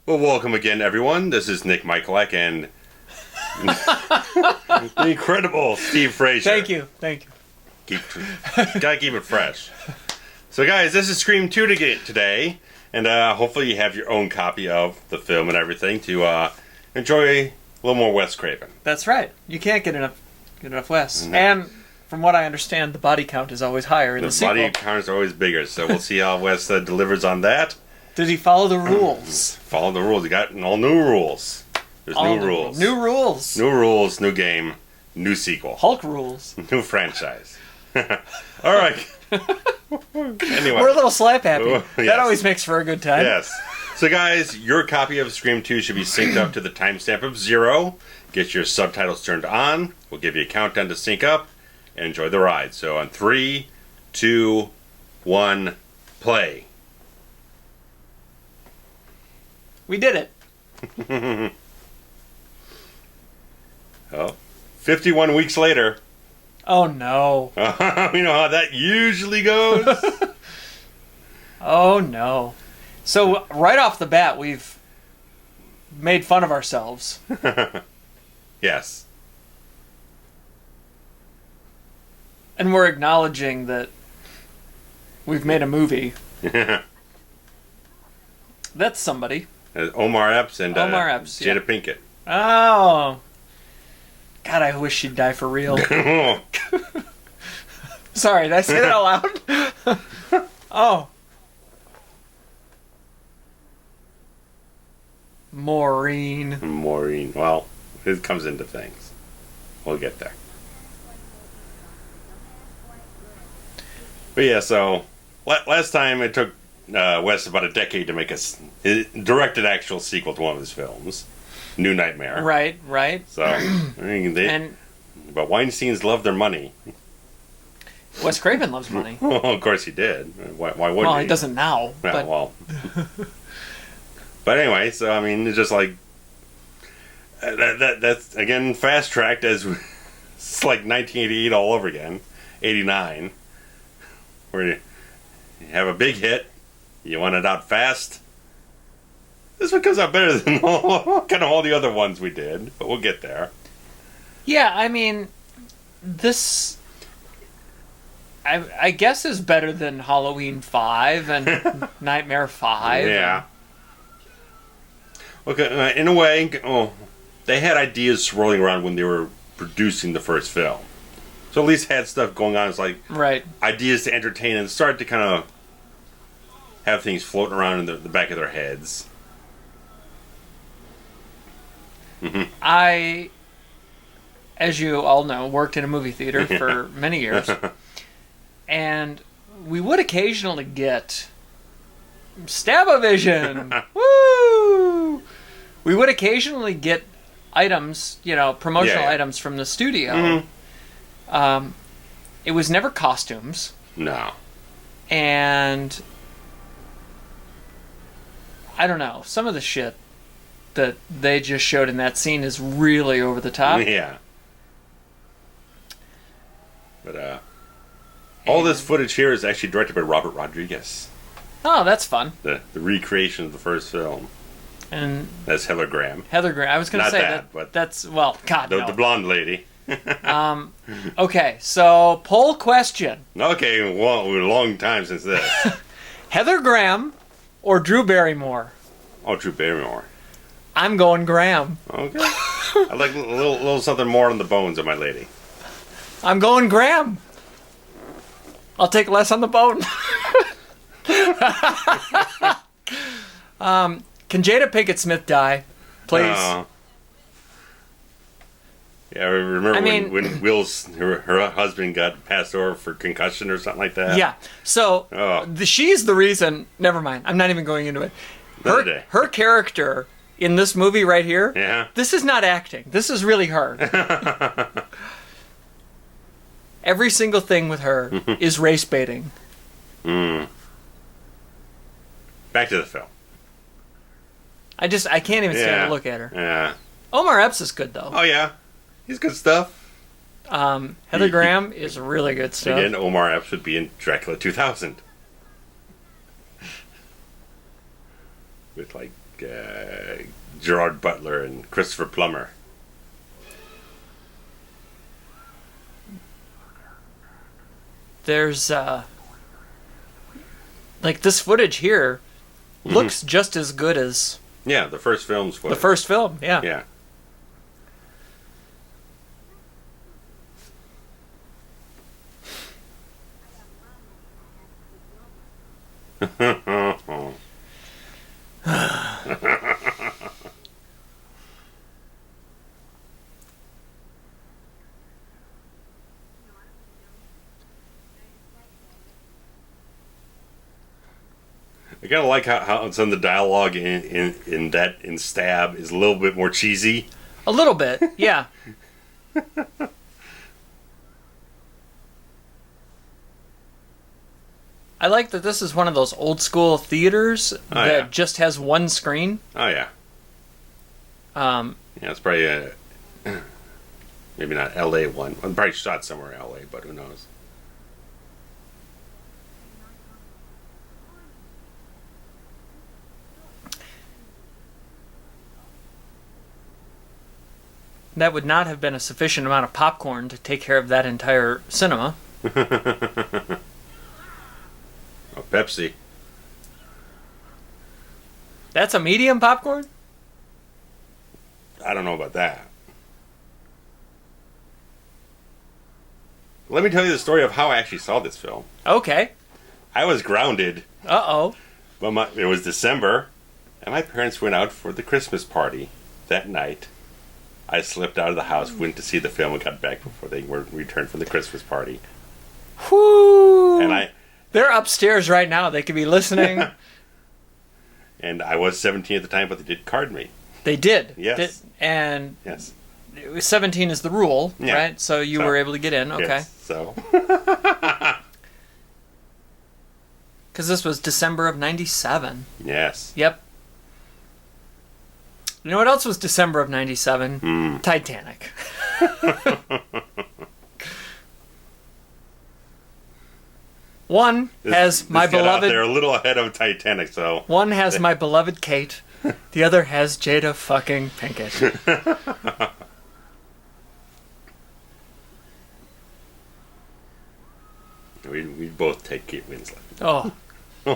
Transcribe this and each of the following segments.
Well, welcome again, everyone. This is Nick Michalak and the incredible Steve Frazier. Thank you. Gotta keep it fresh. So, guys, this is Scream 2 to get today, and hopefully you have your own copy of the film and everything to enjoy a little more Wes Craven. That's right. You can't get enough Wes. Mm-hmm. And from what I understand, the body count is always higher in the sequel. The body count is always bigger, so we'll see how Wes delivers on that. Did he follow the rules? Follow the rules. He got all new rules. There's new rules. New rules. New rules, new game, new sequel. Hulk rules. New franchise. All right. Anyway. We're a little slap happy. Yes. That always makes for a good time. Yes. So, guys, your copy of Scream 2 should be synced up to the timestamp of 0. Get your subtitles turned on. We'll give you a countdown to sync up. And enjoy the ride. So, on 3, 2, 1, play. We did it. Oh, 51 weeks later. Oh, no. We know how that usually goes. Oh, no. So, right off the bat, we've made fun of ourselves. Yes. And we're acknowledging that we've made a movie. That's somebody. Omar Epps and Epps, Jada Pinkett. Oh. God, I wish she'd die for real. Sorry, did I say that out loud? Oh. Maureen. Well, it comes into things. We'll get there. But yeah, so last time it took Wes about a decade to make direct an actual sequel to one of his films, New Nightmare. Right. So, but Weinstein's love their money. Wes Craven loves money. Well, of course he did. Why wouldn't he? Well, he doesn't now. Yeah, but... well. But anyway, so I mean, it's just like that's again fast tracked as it's like 1988 all over again, 89, where you have a big hit, you want it out fast. This one comes out better than all the other ones we did, but we'll get there. Yeah, I mean, this I guess is better than Halloween 5 and Nightmare 5. Yeah. Okay, in a way, they had ideas swirling around when they were producing the first film. So at least had stuff going on. It's like ideas to entertain and start to kind of have things floating around in the back of their heads. Mm-hmm. I, as you all know, worked in a movie theater for many years. And we would occasionally get Stab-O-Vision. Woo! We would occasionally get items, promotional items from the studio. Mm-hmm. It was never costumes. No. And I don't know. Some of the shit that they just showed in that scene is really over the top. Yeah. But all this footage here is actually directed by Robert Rodriguez. Oh, that's fun. The recreation of the first film. And that's Heather Graham. I was going to say that, but that's no. The blonde lady. Okay, so poll question. Okay, well, a long time since this. Heather Graham or Drew Barrymore? Oh, Drew Barrymore. I'm going Graham. Okay. I like a little something more on the bones of my lady. I'm going Graham. I'll take less on the bone. Can Jada Pinkett Smith die, please? Yeah, remember when her husband got passed over for concussion or something like that? Yeah. So she's the reason. Never mind. I'm not even going into it. Her character in this movie right here. Yeah. This is not acting. This is really her. Every single thing with her is race baiting. Back to the film. I can't even stand to look at her. Yeah. Omar Epps is good though. Oh yeah, he's good stuff. Heather Graham is really good stuff. Again, Omar Epps would be in Dracula 2000. with like Gerard Butler and Christopher Plummer. There's like this footage here looks just as good as the first film's footage. the first film. Yeah. Yeah. I kind of like how some of the dialogue in Stab is a little bit more cheesy. A little bit, yeah. I like that this is one of those old school theaters that just has one screen. Oh yeah. Yeah, it's probably maybe not L.A. one. I'm probably shot somewhere in L.A., but who knows? That would not have been a sufficient amount of popcorn to take care of that entire cinema. Oh, Pepsi. That's a medium popcorn? I don't know about that. Let me tell you the story of how I actually saw this film. Okay. I was grounded. Uh-oh. But it was December, and my parents went out for the Christmas party that night. I slipped out of the house, went to see the film, and got back before they were returned from the Christmas party. Whoo! And they're upstairs right now. They could be listening. And I was 17 at the time, but they did card me. They did. Yes. And yes. 17 is the rule, right? So you were able to get in. Okay. Yes, so. Because this was December of 97. Yes. Yep. You know what else was December of 97? Titanic. One has my beloved... They're a little ahead of Titanic, so... One has my beloved Kate. The other has Jada fucking Pinkett. We both take Kate Winslet. Oh.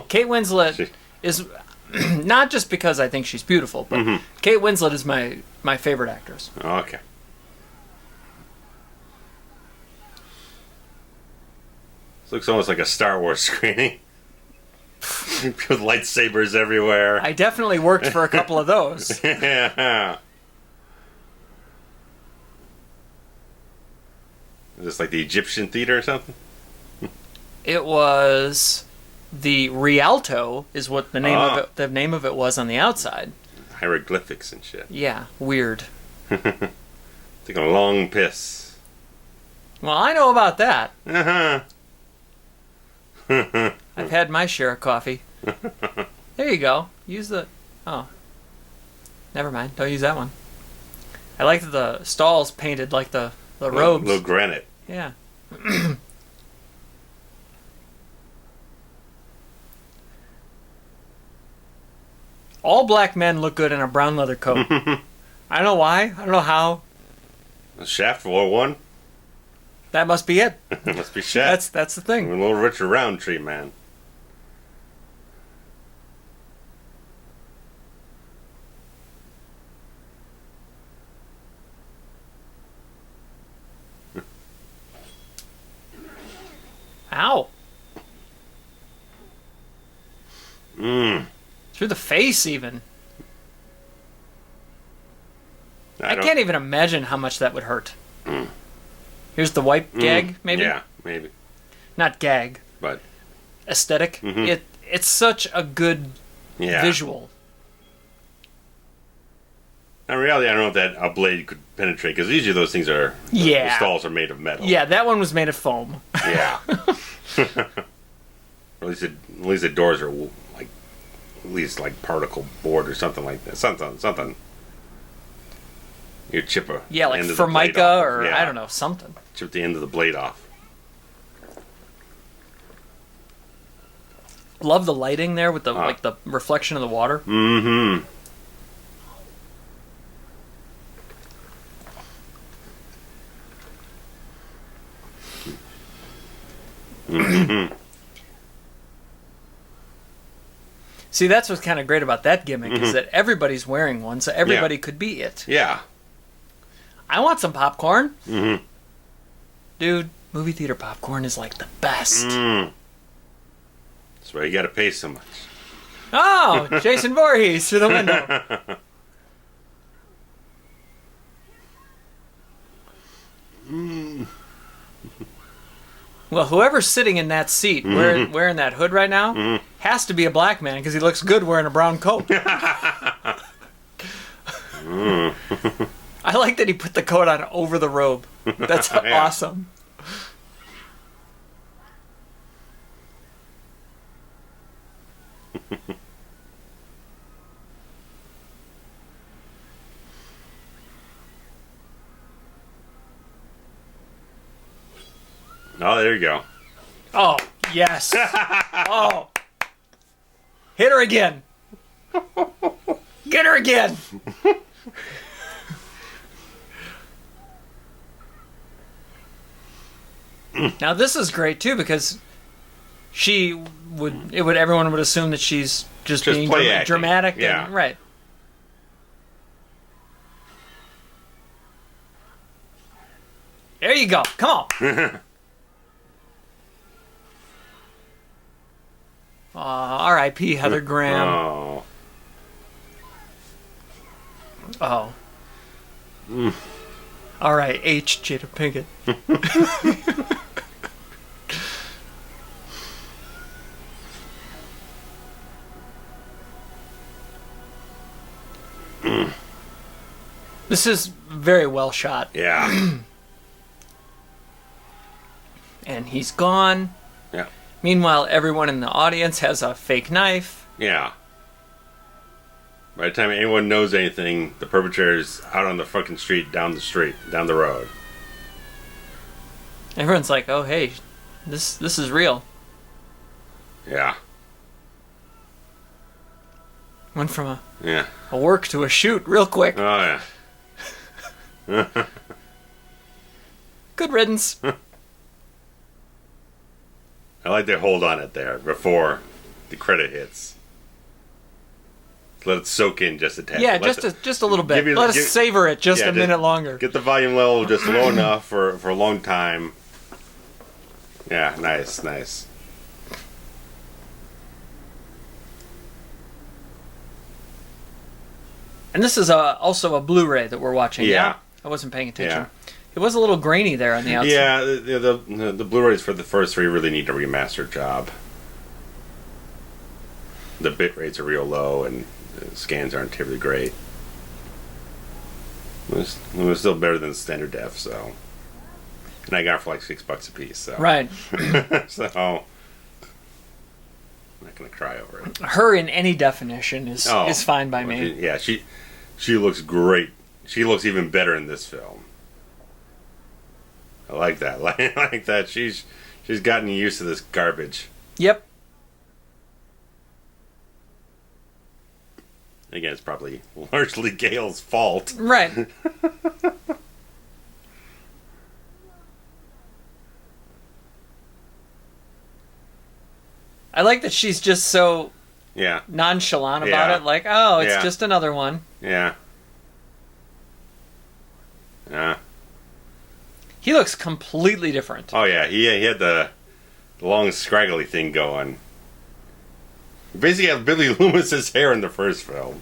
Kate Winslet is... not just because I think she's beautiful, but Kate Winslet is my favorite actress. Okay. This looks almost like a Star Wars screening. With lightsabers everywhere. I definitely worked for a couple of those. Yeah. Is this like the Egyptian theater or something? It was... The Rialto is what the name of it. The name of it was on the outside. Hieroglyphics and shit. Yeah, weird. Taking a long piss. Well, I know about that. Uh-huh. I've had my share of coffee. There you go. Use the... Oh. Never mind. Don't use that one. I like that the stalls painted like the robes. Little granite. Yeah. All black men look good in a brown leather coat. I don't know why. I don't know how. Shaft wore one. That must be it. Must be Shaft. That's the thing. A little Richard Roundtree, man. Ow. Mmm. Through the face, even. I can't even imagine how much that would hurt. Here's the wipe gag, maybe? Yeah, maybe. Not gag. But. Aesthetic. It's such a good visual. In reality, I don't know if that a blade could penetrate, because usually those things are... Yeah. The stalls are made of metal. Yeah, that one was made of foam. Yeah. Or at least the doors are like... At least like particle board or something like that. Something. You chip a... Yeah, like Formica or I don't know, something. Chip the end of the blade off. Love the lighting there with the like the reflection of the water. Mm-hmm. Mm-hmm. See, that's what's kind of great about that gimmick is that everybody's wearing one, so everybody could be it. Yeah. I want some popcorn. Mm-hmm. Dude, movie theater popcorn is like the best. That's why you got to pay so much. Oh, Jason Voorhees through the window. Well, whoever's sitting in that seat wearing that hood right now has to be a black man because he looks good wearing a brown coat. I like that he put the coat on over the robe. That's awesome. Oh, there you go. Oh, yes. Oh. Hit her again. Get her again. Now this is great too because everyone would assume that she's just being dramatic. Yeah. And, right. There you go. Come on. R.I.P. Heather Graham. Oh. Oh. R.I.H. Jada Pinkett. This is very well shot. Yeah. And he's gone. Yeah. Meanwhile, everyone in the audience has a fake knife. Yeah. By the time anyone knows anything, the perpetrator's out on the fucking street, down the road. Everyone's like, "Oh, hey, this is real." Yeah. Went from a work to a shoot real quick. Oh yeah. Good riddance. I like to hold on it there before the credit hits. Let it soak in just a tad. Yeah, just a little bit. Let us savor it just a minute longer. Get the volume level just low enough for a long time. Yeah, nice. And this is also a Blu-ray that we're watching. Yeah. I wasn't paying attention. Yeah. It was a little grainy there on the outside. Yeah, the Blu-rays for the first three really need a remastered job. The bit rates are real low and the scans aren't terribly great. It was still better than standard def, so. And I got it for like $6 a piece, so. Right. So, I'm not gonna cry over it. Her in any definition is fine by me. She looks great. She looks even better in this film. I like that. Like that. She's gotten used to this garbage. Yep. Again, it's probably largely Gail's fault. Right. I like that she's just so nonchalant about it. Like, oh, it's just another one. Yeah. Yeah. He looks completely different. Oh, yeah. He had the long, scraggly thing going. He basically had Billy Loomis's hair in the first film.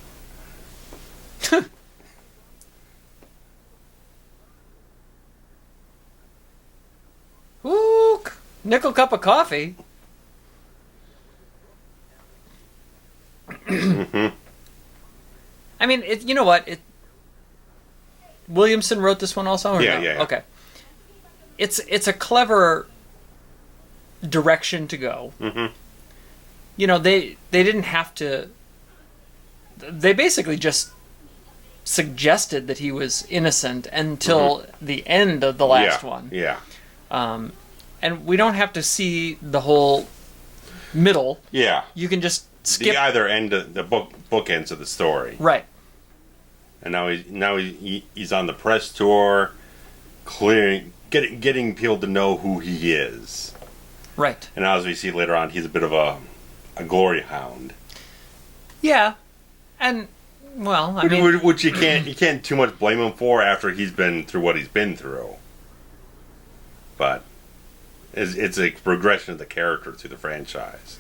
Ooh, nickel cup of coffee. Mm-hmm. I mean, you know what? Williamson wrote this one also? Or Yeah. Okay. It's a clever direction to go. Mm-hmm. You know, they didn't have to... They basically just suggested that he was innocent until the end of the last one. Yeah. And we don't have to see the whole middle. Yeah. You can just skip The either end of the book ends of the story. Right. And now he's on the press tour, getting people to know who he is. Right. And as we see later on, he's a bit of a glory hound. Yeah. And well, I mean, which you can't too much blame him for after he's been through what he's been through. But it's a progression of the character through the franchise.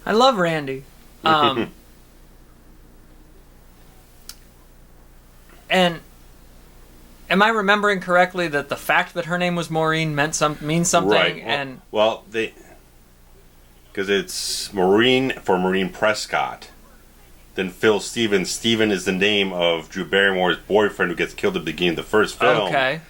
I love Randy. And am I remembering correctly that the fact that her name was Maureen means something? Right. Well, because it's Maureen for Maureen Prescott. Then Phil Stevens. Steven is the name of Drew Barrymore's boyfriend who gets killed at the beginning of the first film. Okay.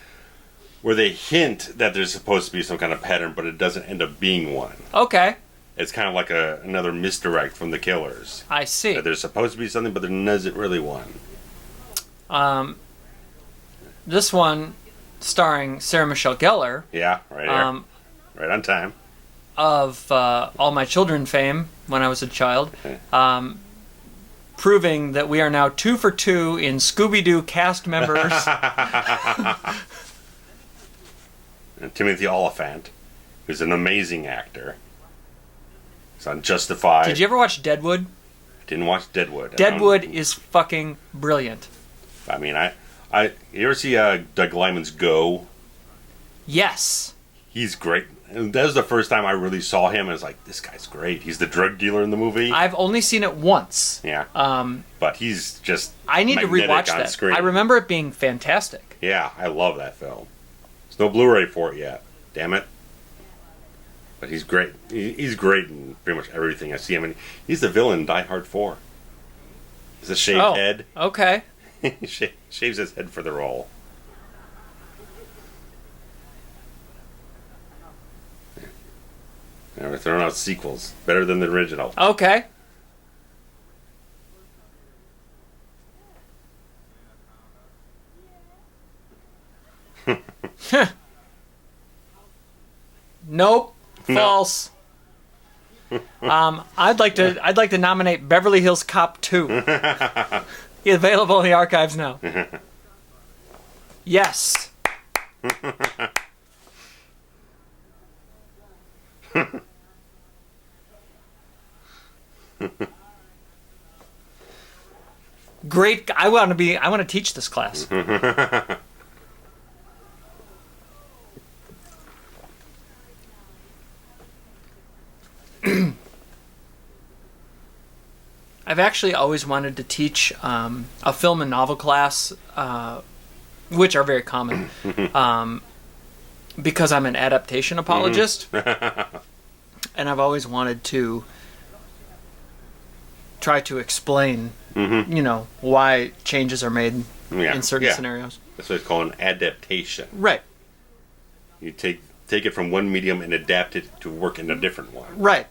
Where they hint that there's supposed to be some kind of pattern, but it doesn't end up being one. Okay. It's kind of like another misdirect from the killers. I see. That there's supposed to be something, but there isn't really one. This one, starring Sarah Michelle Gellar. Yeah, right here. Right on time. Of All My Children fame when I was a child. Okay. Proving that we are now 2 for 2 in Scooby-Doo cast members. And Timothy Olyphant, who's an amazing actor. He's on Justified. Did you ever watch Deadwood? I didn't watch Deadwood. Deadwood is fucking brilliant. I mean, you ever see Doug Liman's Go? Yes. He's great. And that was the first time I really saw him. I was like, this guy's great. He's the drug dealer in the movie. I've only seen it once. Yeah. But he's just I need to rewatch that. Screen. I remember it being fantastic. Yeah, I love that film. There's no Blu-ray for it yet. Damn it. But he's great. He's great in pretty much everything I see him in. He's the villain in Die Hard 4. He's a shaved head. Okay. He shaves his head for the role. Now we're throwing out sequels. Better than the original. Okay. Nope. False. I'd like to nominate Beverly Hills Cop 2. Available in the archives now. Yes. Great. I want to teach this class. I've actually always wanted to teach a film and novel class, which are very common, because I'm an adaptation apologist, and I've always wanted to try to explain, why changes are made in certain scenarios. That's what it's called, an adaptation. Right. You take it from one medium and adapt it to work in a different one. Right.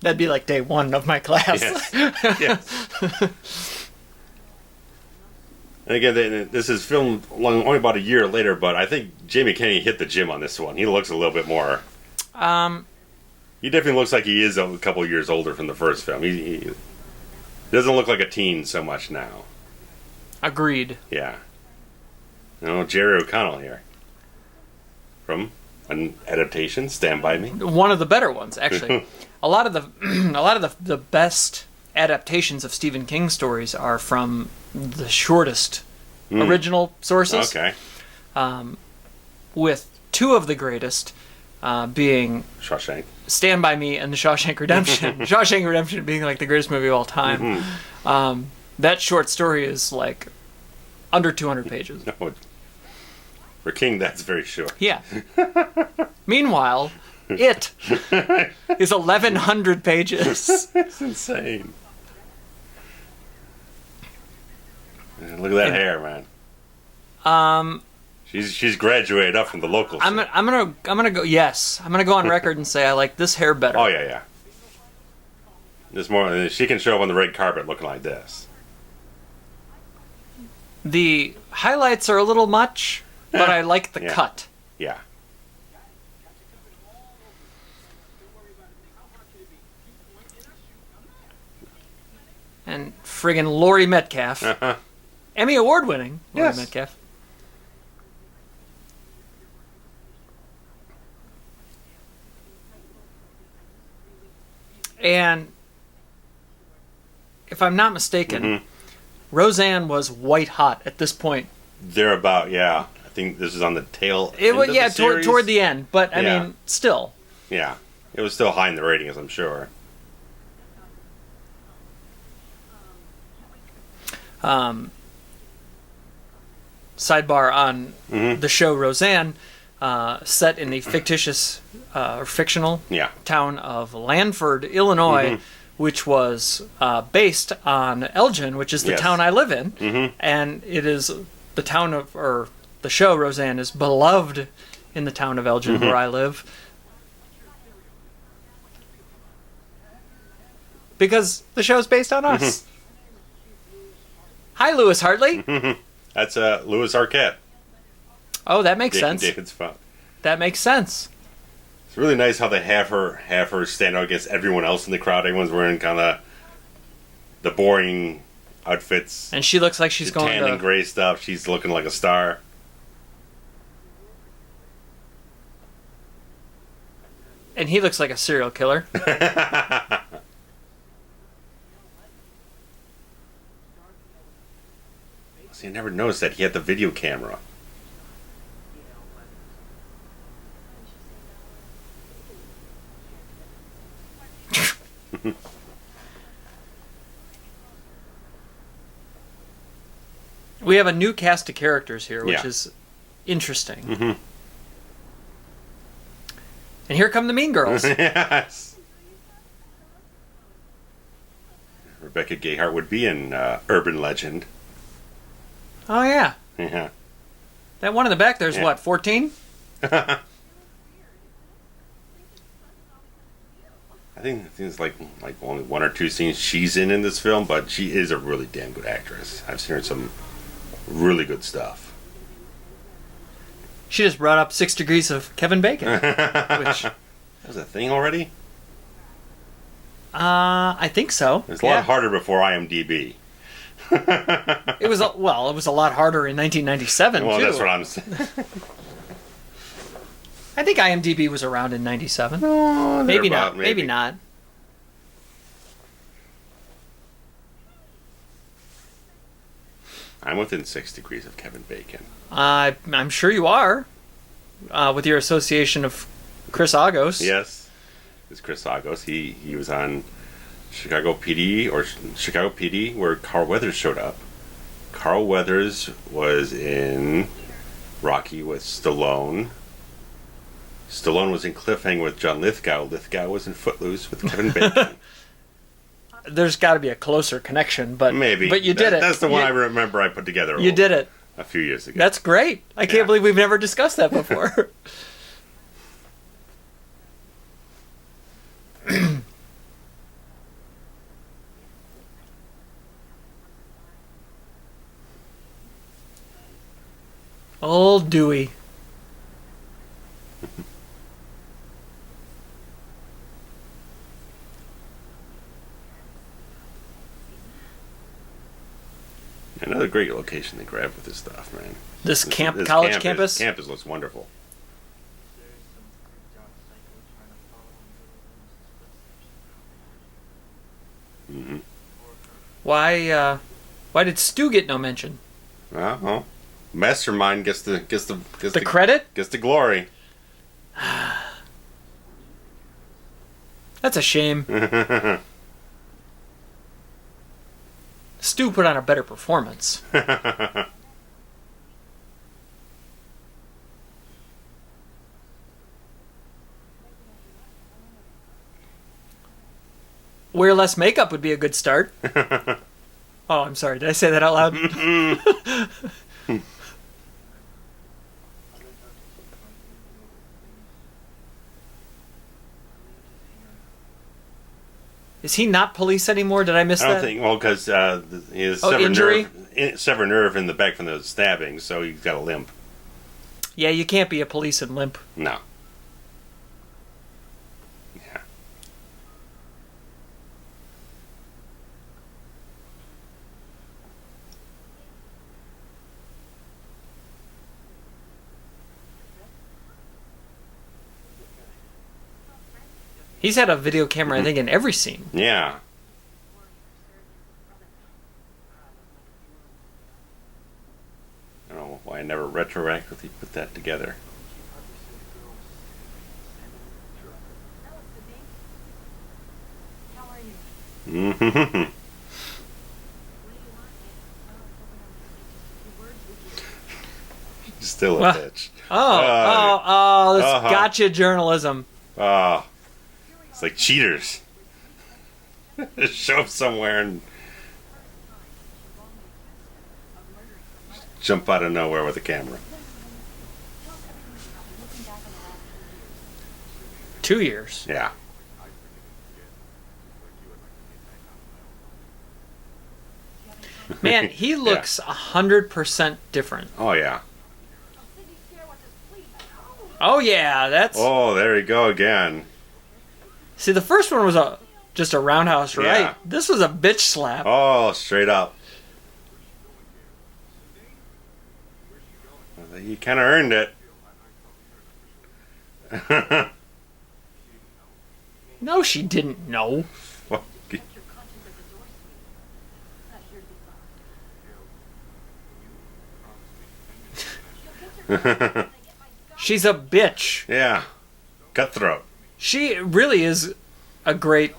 That'd be like day 1 of my class. Yes. And again, this is filmed only about a year later, but I think Jamie Kennedy hit the gym on this one. He looks a little bit more... He definitely looks like he is a couple years older from the first film. He doesn't look like a teen so much now. Agreed. Yeah. Jerry O'Connell here. From an adaptation, Stand By Me. One of the better ones, actually. a lot of the best adaptations of Stephen King stories are from the shortest original sources. Okay. With 2 of the greatest being Shawshank. Stand By Me and The Shawshank Redemption. Shawshank Redemption being like the greatest movie of all time. That short story is like under 200 pages. No, for King, that's very short. Yeah. Meanwhile, it is 1,100 pages. It's insane. Look at that hair, man. She's graduated up from the local. I'm gonna go. Yes, I'm gonna go on record and say I like this hair better. Oh yeah. There's more. She can show up on the red carpet looking like this. The highlights are a little much, but I like the cut. Yeah. And friggin' Laurie Metcalf. Emmy Award-winning Laurie Metcalf. And if I'm not mistaken, Roseanne was white hot at this point. They're about, I think this is on the tail end of the series. Toward the end. But, I mean, still. Yeah. It was still high in the ratings, I'm sure. Sidebar on the show Roseanne, set in the fictitious or fictional town of Lanford, Illinois, which was based on Elgin, which is the town I live in, and it is the town of, or the show Roseanne is beloved in the town of Elgin where I live, because the show's based on us. Hi, Lewis Hartley. That's Louis Arquette. Oh, that makes sense. David's father. That makes sense. It's really nice how they have her stand out against everyone else in the crowd. Everyone's wearing kind of the boring outfits, and she looks like she's going tan and gray stuff. She's looking like a star. And he looks like a serial killer. See, I never noticed that he had the video camera. We have a new cast of characters here, which is interesting. And here come the Mean Girls. Yes. Rebecca Gayheart would be in Urban Legend. Oh, yeah. Yeah. That one in the back there's what, 14? I think it's like only one or two scenes she's in this film, but she is a really damn good actress. I've seen her in some really good stuff. She just brought up 6 Degrees of Kevin Bacon, which that was a thing already. I think so. It was a lot harder before IMDb. It was a lot harder in 1997. Well, too. that's what I'm saying. I think IMDb was around in 97. No, maybe not. Maybe not. I'm within 6 degrees of Kevin Bacon. I'm sure you are, with your association of Chris Agos. Yes, it's Chris Agos. He was on Chicago PD, where Carl Weathers showed up. Carl Weathers was in Rocky with Stallone. Stallone was in Cliffhanger with John Lithgow. Lithgow was in Footloose with Kevin Bacon. There's got to be a closer connection, but maybe. But you did it. That's the one I remember I put together. You did it a few years ago. That's great. I can't believe we've never discussed that before. Old Dewey. Another great location they grabbed with this stuff, man. This college campus? Campus looks wonderful. Mm-hmm. Why did Stu get no mention? Well, Mastermind gets the credit? Gets the glory. That's a shame. Stu put on a better performance. Wear less makeup would be a good start. Oh, I'm sorry. Did I say that out loud? Is he not police anymore? Did I miss that? I don't think. Well, because he has severed nerve in the back from the stabbing, so he's got a limp. Yeah, you can't be a police and limp. No. Yeah. He's had a video camera, I think, in every scene. Yeah. I don't know why I never retroactively put that together. Mm-hmm. Still a bitch. This gotcha journalism. Oh. It's like cheaters. Just show up somewhere and jump out of nowhere with a camera. 2 years. Yeah. Man, he looks 100% different. Oh, yeah. Oh, yeah, that's... Oh, there you go again. See, the first one was just a roundhouse right. Yeah. This was a bitch slap. Oh, straight up. He kind of earned it. No, she didn't know. She's a bitch. Yeah. Cutthroat. She really is a great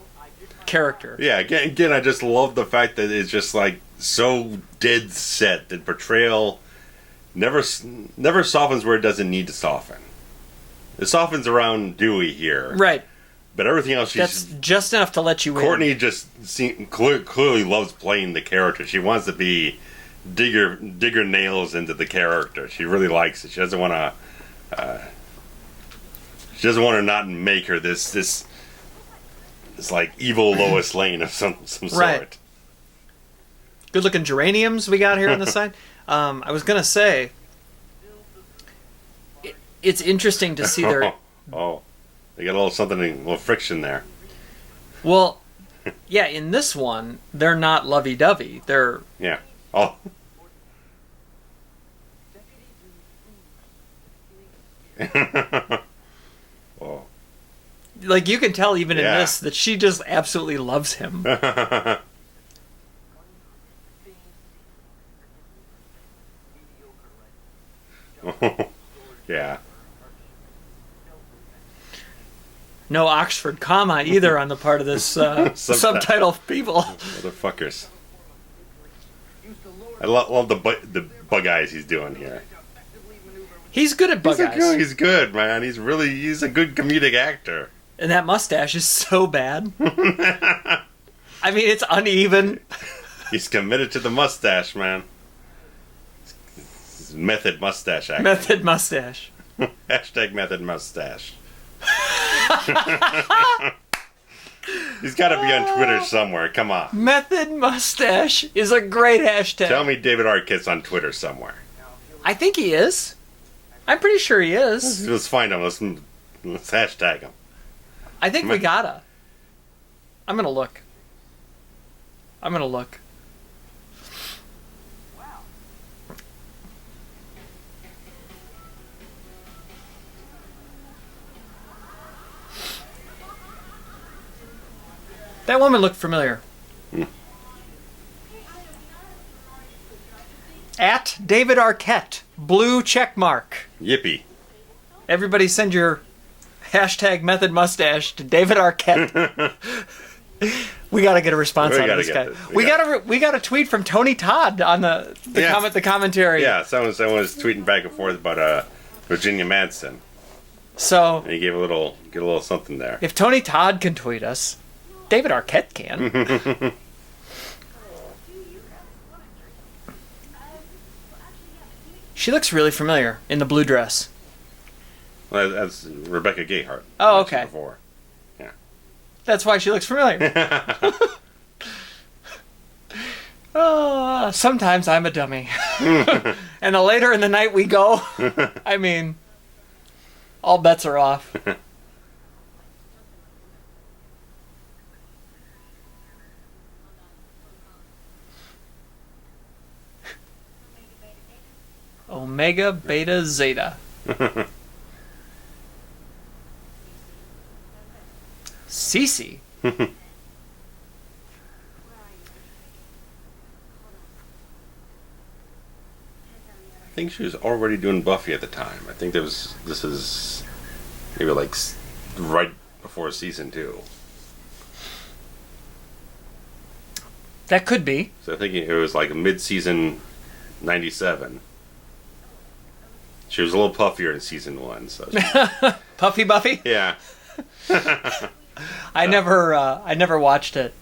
character. Yeah, again, I just love the fact that it's just like so dead set. The portrayal never softens where it doesn't need to soften. It softens around Dewey here. Right. But everything else, that's just enough to let you Courteney in. just clearly loves playing the character. She wants to be dig her nails into the character. She really likes it. She doesn't want to. She doesn't want to not make her this like evil Lois Lane of some sort. Right. Good looking geraniums we got here on the side. I was gonna say, it's interesting to see their. Oh, they got a little friction there. Well, yeah. In this one, they're not lovey-dovey. They're Oh. Oh. Like, you can tell even in this that she just absolutely loves him. Yeah. No Oxford comma either on the part of this subtitle people. Motherfuckers. I love the bug eyes he's doing here. He's good at bug eyes. He's good, man. He's a good comedic actor. And that mustache is so bad. I mean, it's uneven. He's committed to the mustache, man. Method mustache acting. Method mustache. Hashtag method mustache. He's got to be on Twitter somewhere. Come on. Method mustache is a great hashtag. Tell me David Arquette's on Twitter somewhere. I think he is. I'm pretty sure he is. Let's find him. Let's hashtag him. I think we gotta. I'm gonna look. That woman looked familiar. At David Arquette, blue check mark. Yippee. Everybody send your hashtag method mustache to David Arquette. We got to get a response out of this guy. We got a tweet from Tony Todd on the commentary. Yeah, someone was tweeting back and forth about Virginia Madsen. So and he gave a little something there. If Tony Todd can tweet us, David Arquette can. She looks really familiar in the blue dress. Well, that's Rebecca Gayheart. Oh, okay. Before. Yeah. That's why she looks familiar. Sometimes I'm a dummy. And the later in the night we go, I mean, all bets are off. Omega, Beta, Zeta. Cece? I think she was already doing Buffy at the time. I think this is maybe like right before season 2. That could be. So I think it was like mid-season 97. She was a little puffier in season 1. So Puffy Buffy? Yeah. I never watched it.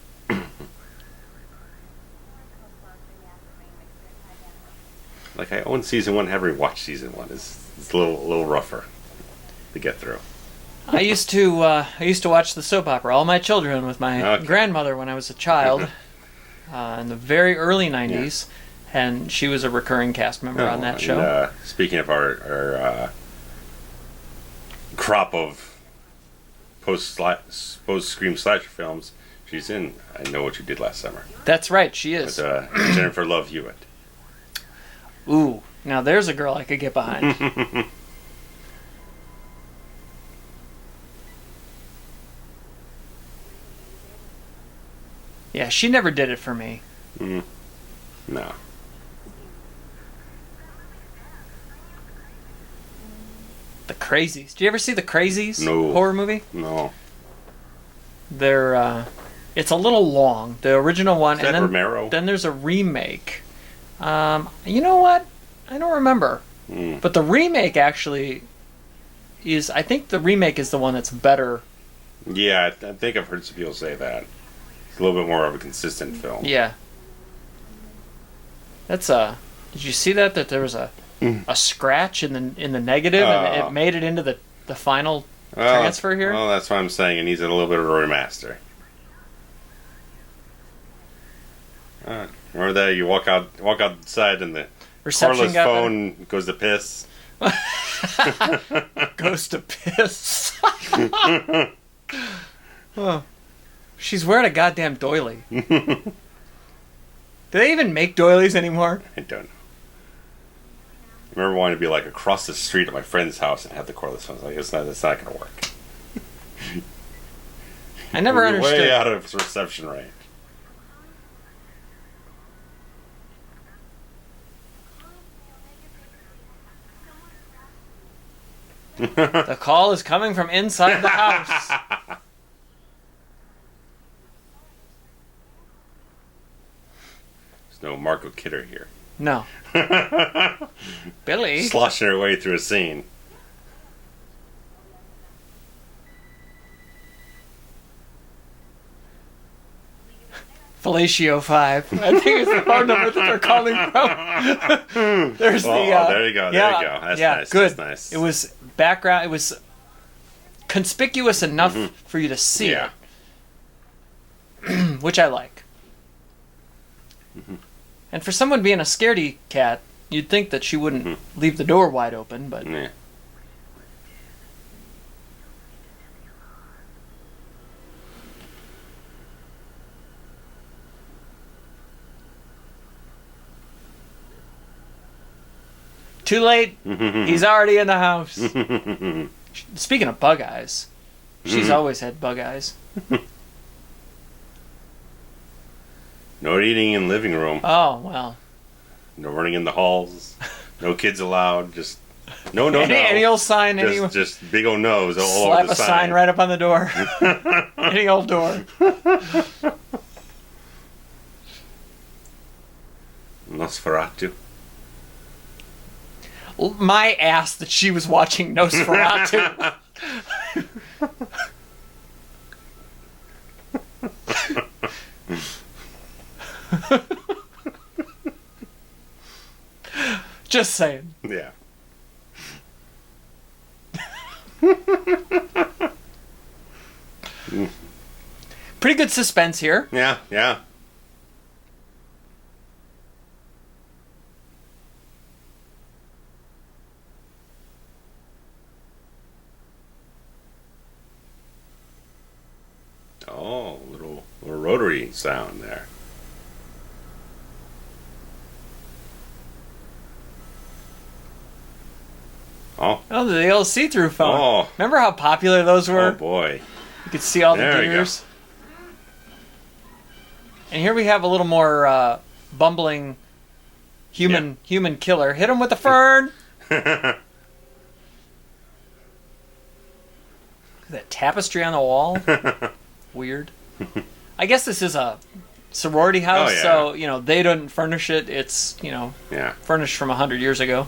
Like, I own season 1, haven't watched season 1. It's a little rougher to get through. I used to watch the soap opera All My Children with my grandmother when I was a child in the very early 90s, and she was a recurring cast member on that show. And, speaking of our crop of post-Scream slasher films, she's in I Know What You Did Last Summer. That's right, she is. With Jennifer Love Hewitt. Ooh, now there's a girl I could get behind. Yeah, she never did it for me. No. The Crazies. Did you ever see The Crazies? No. Horror movie? No. They're, it's a little long. The original one. Is that Romero? Then there's a remake. You know what? I don't remember. But the remake actually is... I think the remake is the one that's better. Yeah, I think I've heard some people say that. It's a little bit more of a consistent film. Yeah. That's Did you see that? That there was a scratch in the negative, and it made it into the final transfer here? Well, that's what I'm saying. It needs a little bit of a remaster. Remember that? You walk outside and the Reception cordless phone goes to piss. Goes to piss. Oh. She's wearing a goddamn doily. Do they even make doilies anymore? I don't know. I remember wanting to be like across the street at my friend's house and have the cordless phone. I was like, it's not going to work. I never understood. Way out of reception range. The call is coming from inside the house. There's no Marco Kidder here. No. Billy. Sloshing her way through a scene. Fellatio 5. I think it's the phone number that they're calling from. There's there you go. There you go. That's nice. Good. That's nice. It was background. It was conspicuous enough for you to see it, which I like. And for someone being a scaredy cat, you'd think that she wouldn't leave the door wide open, but... Yeah. Too late. He's already in the house. Speaking of bug eyes, she's always had bug eyes. No eating in living room. Oh, well. No running in the halls. No kids allowed. Just no. Any old sign. Just big old nose all slap over the sign. Slap a sign right up on the door. Any old door. Nosferatu. My ass that she was watching Nosferatu. Just saying. Yeah. Pretty good suspense here. Yeah, yeah. Oh, little rotary sound there. Oh, the old see-through phone. Oh. Remember how popular those were? Oh, boy. You could see all the gears. And here we have a little more bumbling human killer. Hit him with the fern! Look at that tapestry on the wall. Weird. I guess this is a sorority house, so, they didn't furnish it. It's, furnished from 100 years ago.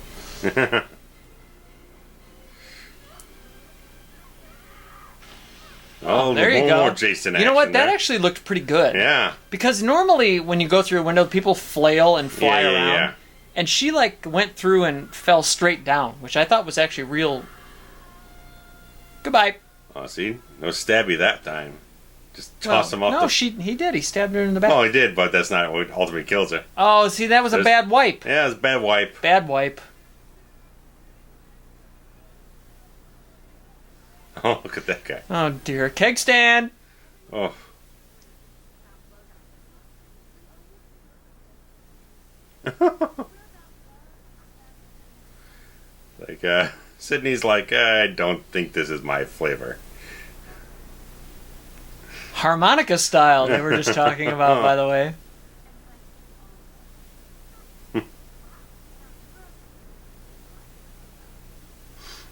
Oh, there you go. More Jason action. You know what? That actually looked pretty good. Yeah. Because normally when you go through a window, people flail and fly around. Yeah. And she went through and fell straight down, which I thought was actually real. Goodbye. Oh, see? No stabby that time. Just toss him off. No, he did. He stabbed her in the back. Oh, he did, but that's not what ultimately kills her. Oh, see, that was a bad wipe. Yeah, it was a bad wipe. Bad wipe. Oh, look at that guy. Oh, dear. Keg stand. Oh. Sydney's like, I don't think this is my flavor. Harmonica style, they were just talking about, by the way.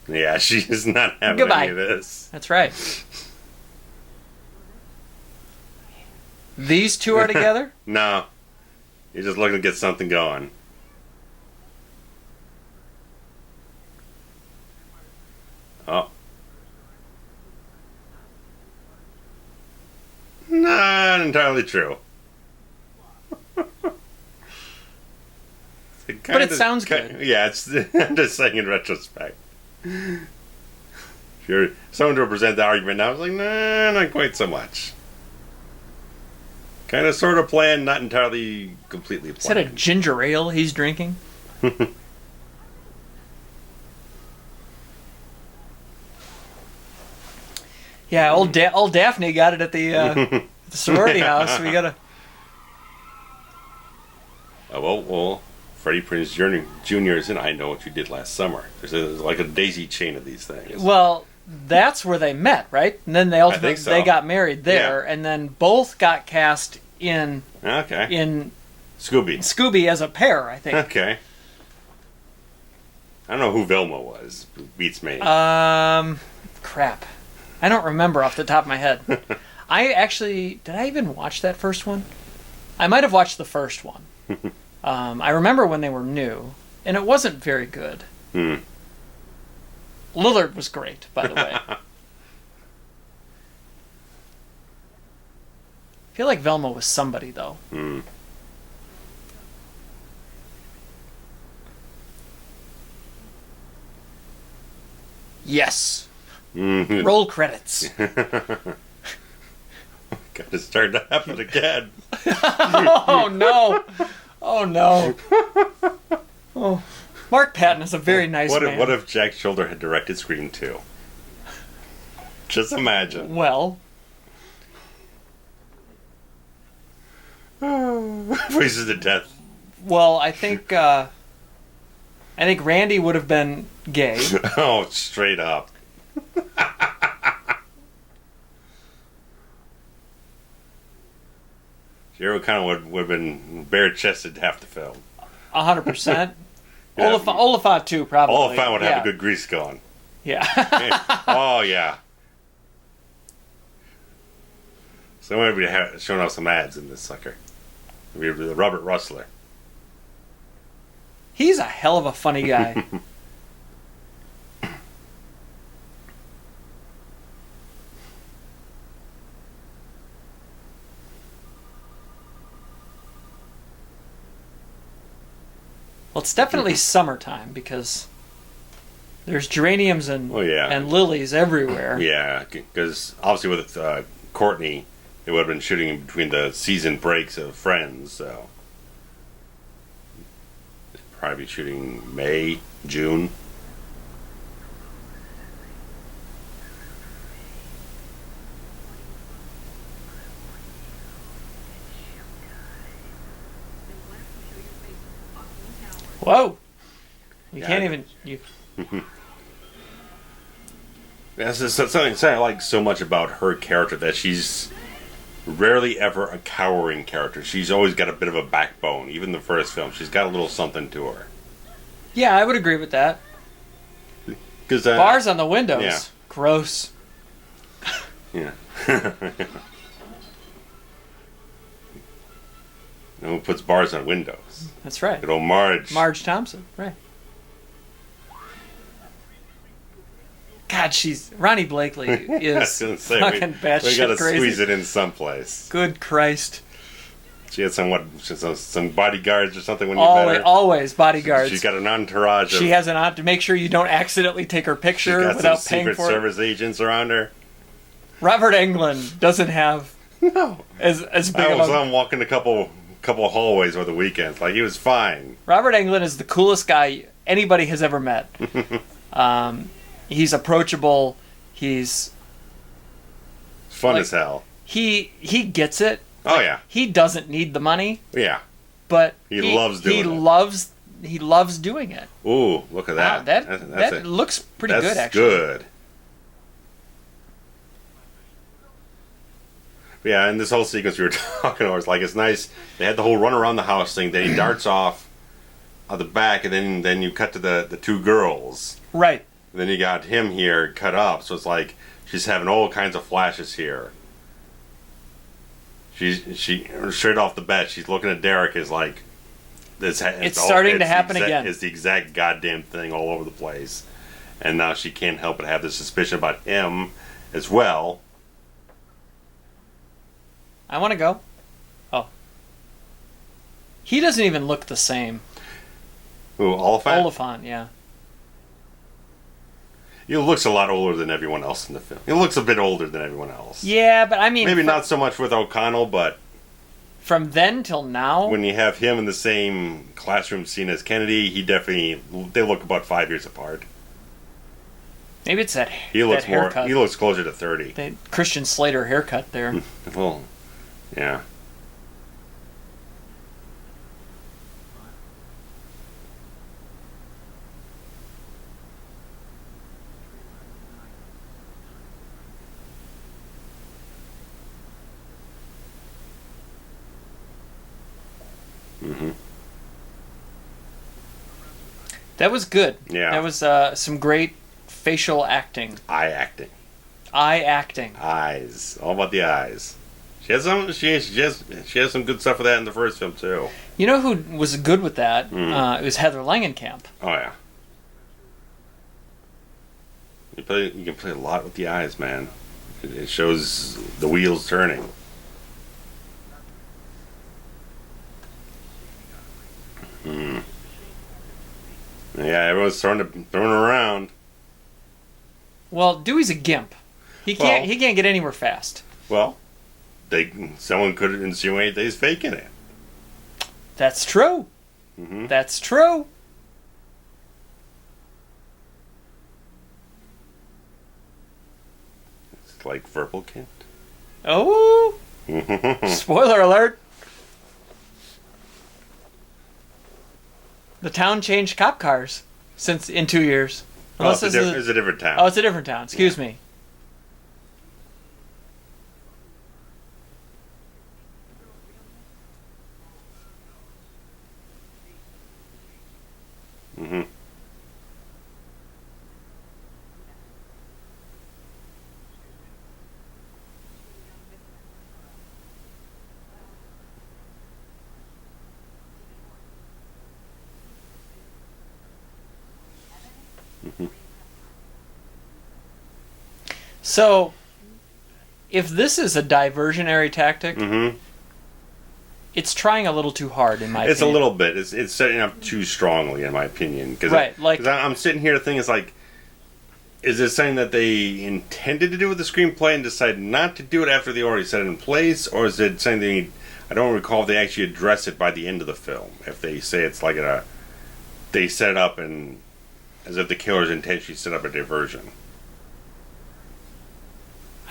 Yeah, she is not having any of this. That's right. These two are together? No. You're just looking to get something going. Oh. Not entirely true. But it sounds good. Yeah, I'm just saying in retrospect. If you're someone to represent the argument now, I was like, nah, not quite so much. Kind of sort of planned, not entirely completely planned. Is that a ginger ale he's drinking? Yeah, old Daphne got it at the sorority house. We gotta. Oh, well, Freddie Prinze Jr. is in I Know What You Did Last Summer. There's like a daisy chain of these things. Well, that's where they met, right? And then they got married there, and then both got cast in Scooby as a pair, I think. Okay. I don't know who Velma was. Beats me. Crap. I don't remember off the top of my head. Did I even watch that first one? I might have watched the first one. I remember when they were new, and it wasn't very good. Lillard was great, by the way. I feel like Velma was somebody, though. Yes. Roll credits. Got to start to happen again. Oh no! Oh no! Oh, Mark Patton is a very nice man. What if Jack Shoulder had directed Scream 2? Just imagine. Well, freezes to death. Well, I think Randy would have been gay. Oh, straight up. Jero kind of would have been bare-chested half the film. 100%. Olyphant too, probably. Olyphant would have a good grease going. Yeah. Oh, yeah. Someone would be showing off some ads in this sucker. It would be the Robert Rustler. He's a hell of a funny guy. Well, it's definitely summertime because there's geraniums and lilies everywhere. Yeah, because obviously with Courteney They would have been shooting in between the season breaks of Friends, so they'd probably be shooting May, June. Whoa! You can't even... You. That's something I like so much about her character, that she's rarely ever a cowering character. She's always got a bit of a backbone. Even the first film, she's got a little something to her. Yeah, I would agree with that. Bars on the windows. Yeah. Gross. Yeah. No one puts bars on windows. That's right. Good old Marge. Marge Thompson, right. God, Ronnie Blakely is fucking batshit crazy. We gotta squeeze it in someplace. Good Christ. She had some bodyguards or something when you met her. Always bodyguards. She's got an entourage. She has an to make sure you don't accidentally take her picture without paying for it. Secret Service agents around her. Robert Englund doesn't have as big of a... I was walking a couple of hallways over the weekends. Like, he was fine. Robert Englund is the coolest guy anybody has ever met. He's approachable. He's fun as hell. He gets it. Oh yeah. He doesn't need the money. Yeah. But he loves doing it. He loves doing it. Ooh, look at that. Wow, that looks pretty good, actually. That's good. Yeah, and this whole sequence we were talking about, it's like, it's nice. They had the whole run around the house thing. Then he darts off the back, and then you cut to the two girls. Right. And then you got him here cut up, so it's like she's having all kinds of flashes here. She straight off the bat, she's looking at Derek as like this. It's starting to happen again. It's the exact goddamn thing all over the place, and now she can't help but have this suspicion about him as well. I want to go. Oh, he doesn't even look the same. Who, Olyphant? Olyphant, yeah. He looks a lot older than everyone else in the film. He looks a bit older than everyone else. Yeah, but I mean... Maybe not so much with O'Connell, but... From then till now... When you have him in the same classroom scene as Kennedy, they look about 5 years apart. Maybe it's that haircut. He looks closer to 30. The Christian Slater haircut there. Well, yeah. Mm-hmm. That was good. Yeah. That was some great facial acting. Eye acting. Eyes. All about the eyes. She has some good stuff with that in the first film too. You know who was good with that? It was Heather Langenkamp. Oh yeah. You can play a lot with the eyes, man. It shows the wheels turning. Yeah, everyone's throwing around. Well, Dewey's a gimp. He can't get anywhere fast. Well, someone could insinuate that he's faking it. That's true. Mm-hmm. That's true. It's like Verpelkind. Oh! Spoiler alert. The town changed cop cars in 2 years. Unless it's a different town. Oh, it's a different town. Excuse me. Mm-hmm. So, if this is a diversionary tactic, it's trying a little too hard, in my opinion. It's a little bit. It's setting up too strongly, in my opinion. Right. Because I'm sitting here thinking, it's like, Is it saying that they intended to do with the screenplay and decided not to do it after they already set it in place? Or is it saying they... I don't recall if they actually address it by the end of the film. If they say it's like they set it up and... as if the killers intentionally set up a diversion.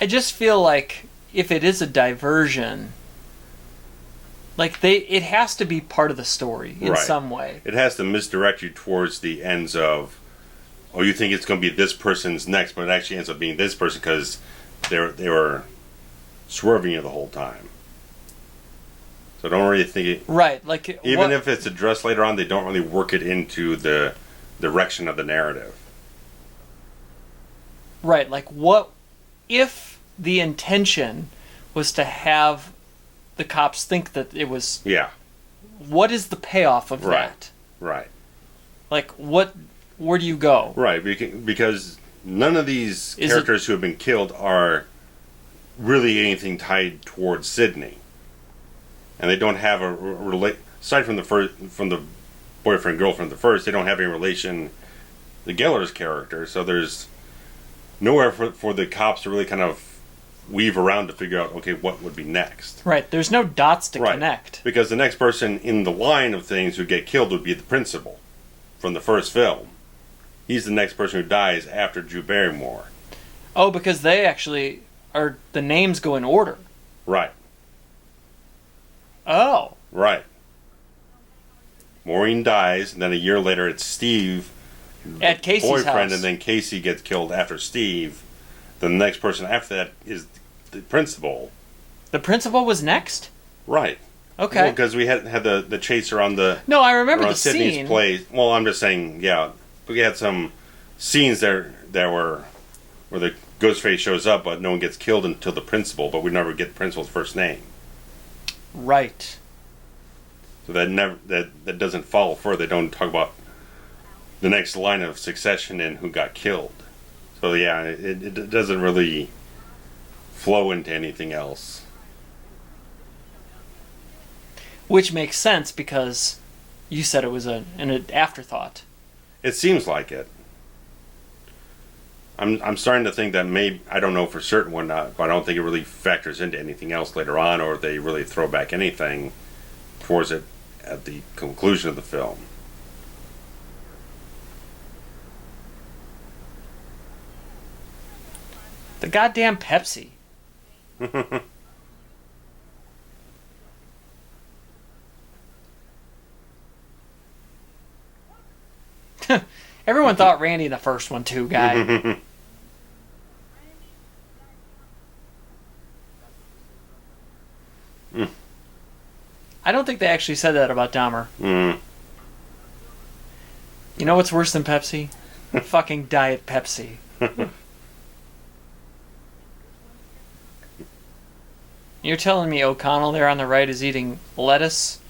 I just feel like if it is a diversion... like, it has to be part of the story in some way. It has to misdirect you towards the ends of... oh, you think it's going to be this person's next, but it actually ends up being this person because they were swerving you the whole time. So I don't really think it... right, like... even if it's addressed later on, they don't really work it into the direction of the narrative. Right, like what... if the intention was to have the cops think that it was... yeah. What is the payoff of that? Right. Like, what... where do you go? Right, because none of these characters who have been killed are really anything tied towards Sydney, and they don't have a aside from the boyfriend girlfriend the first, they don't have any relation to Geller's character. So there's nowhere for the cops to really kind of weave around to figure out, okay, what would be next. Right, there's no dots to connect. Because the next person in the line of things who get killed would be the principal from the first film. He's the next person who dies after Drew Barrymore. Oh, because they actually are... the names go in order. Right. Oh. Right. Maureen dies, and then a year later it's Steve, at Casey's boyfriend, house. and then Casey gets killed after Steve. Then the next person after that is the principal. The principal was next? Right. Okay. Well, because we had the chase around the... no, I remember the Sydney's scene. Place. Well, I'm just saying, yeah. We had some scenes there that were where the Ghostface shows up, but no one gets killed until the principal, but we never get the principal's first name. Right. So that doesn't follow further. They don't talk about the next line of succession and who got killed. So yeah, it doesn't really flow into anything else. Which makes sense because you said it was an afterthought. It seems like it. I'm starting to think that maybe, I don't know for certain or not, but I don't think it really factors into anything else later on, or they really throw back anything towards it at the conclusion of the film. The goddamn Pepsi. Everyone thought Randy in the first one too, guy. I don't think they actually said that about Dahmer. You know what's worse than Pepsi? Fucking Diet Pepsi. You're telling me O'Connell there on the right is eating lettuce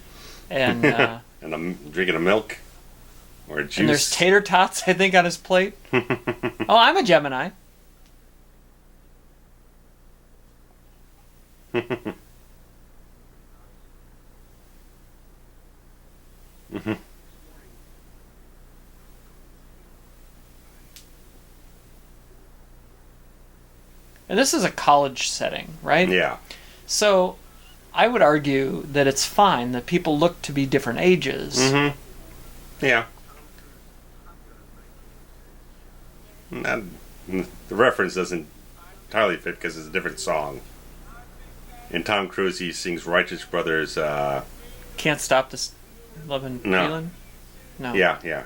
and and I'm drinking a milk or a juice. And there's tater tots, I think, on his plate. Oh, I'm a Gemini. And this is a college setting, right? Yeah. So, I would argue that it's fine that people look to be different ages. Yeah. The reference doesn't entirely fit because it's a different song. In Tom Cruise, he sings Righteous Brothers. Can't Stop This Lovin' Feeling? No. Yeah.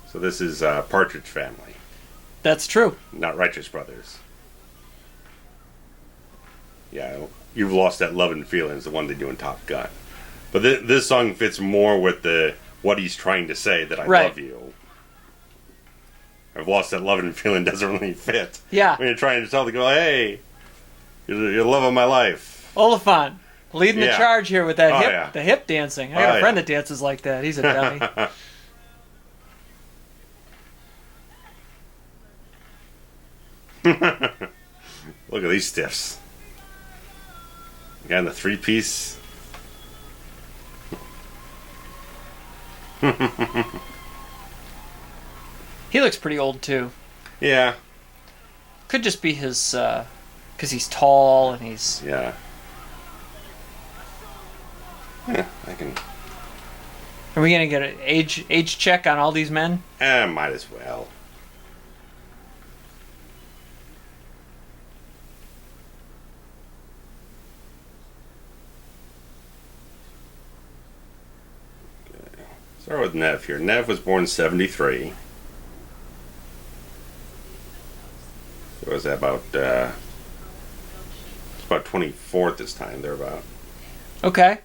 So this is Partridge Family. That's true. Not Righteous Brothers. Yeah, You've Lost That Lovin' Feeling is the one they do in Top Gun. But this song fits more with what he's trying to say, that I love you. I've lost that loving feeling doesn't really fit. Yeah. When you're trying to tell the girl, hey, you're the love of my life. Oliphant, leading the charge here with that the hip dancing. I got a friend that dances like that. He's a dummy. Look at these stiffs. The guy in the three-piece. He looks pretty old too. Yeah. Could just be his, because he's tall and he's... Yeah. Yeah, I can... Are we going to get an age check on all these men? Might as well. Okay. Start with Neve here. Neve was born 73. So was that about, it's about 24th this time, they're about. Okay.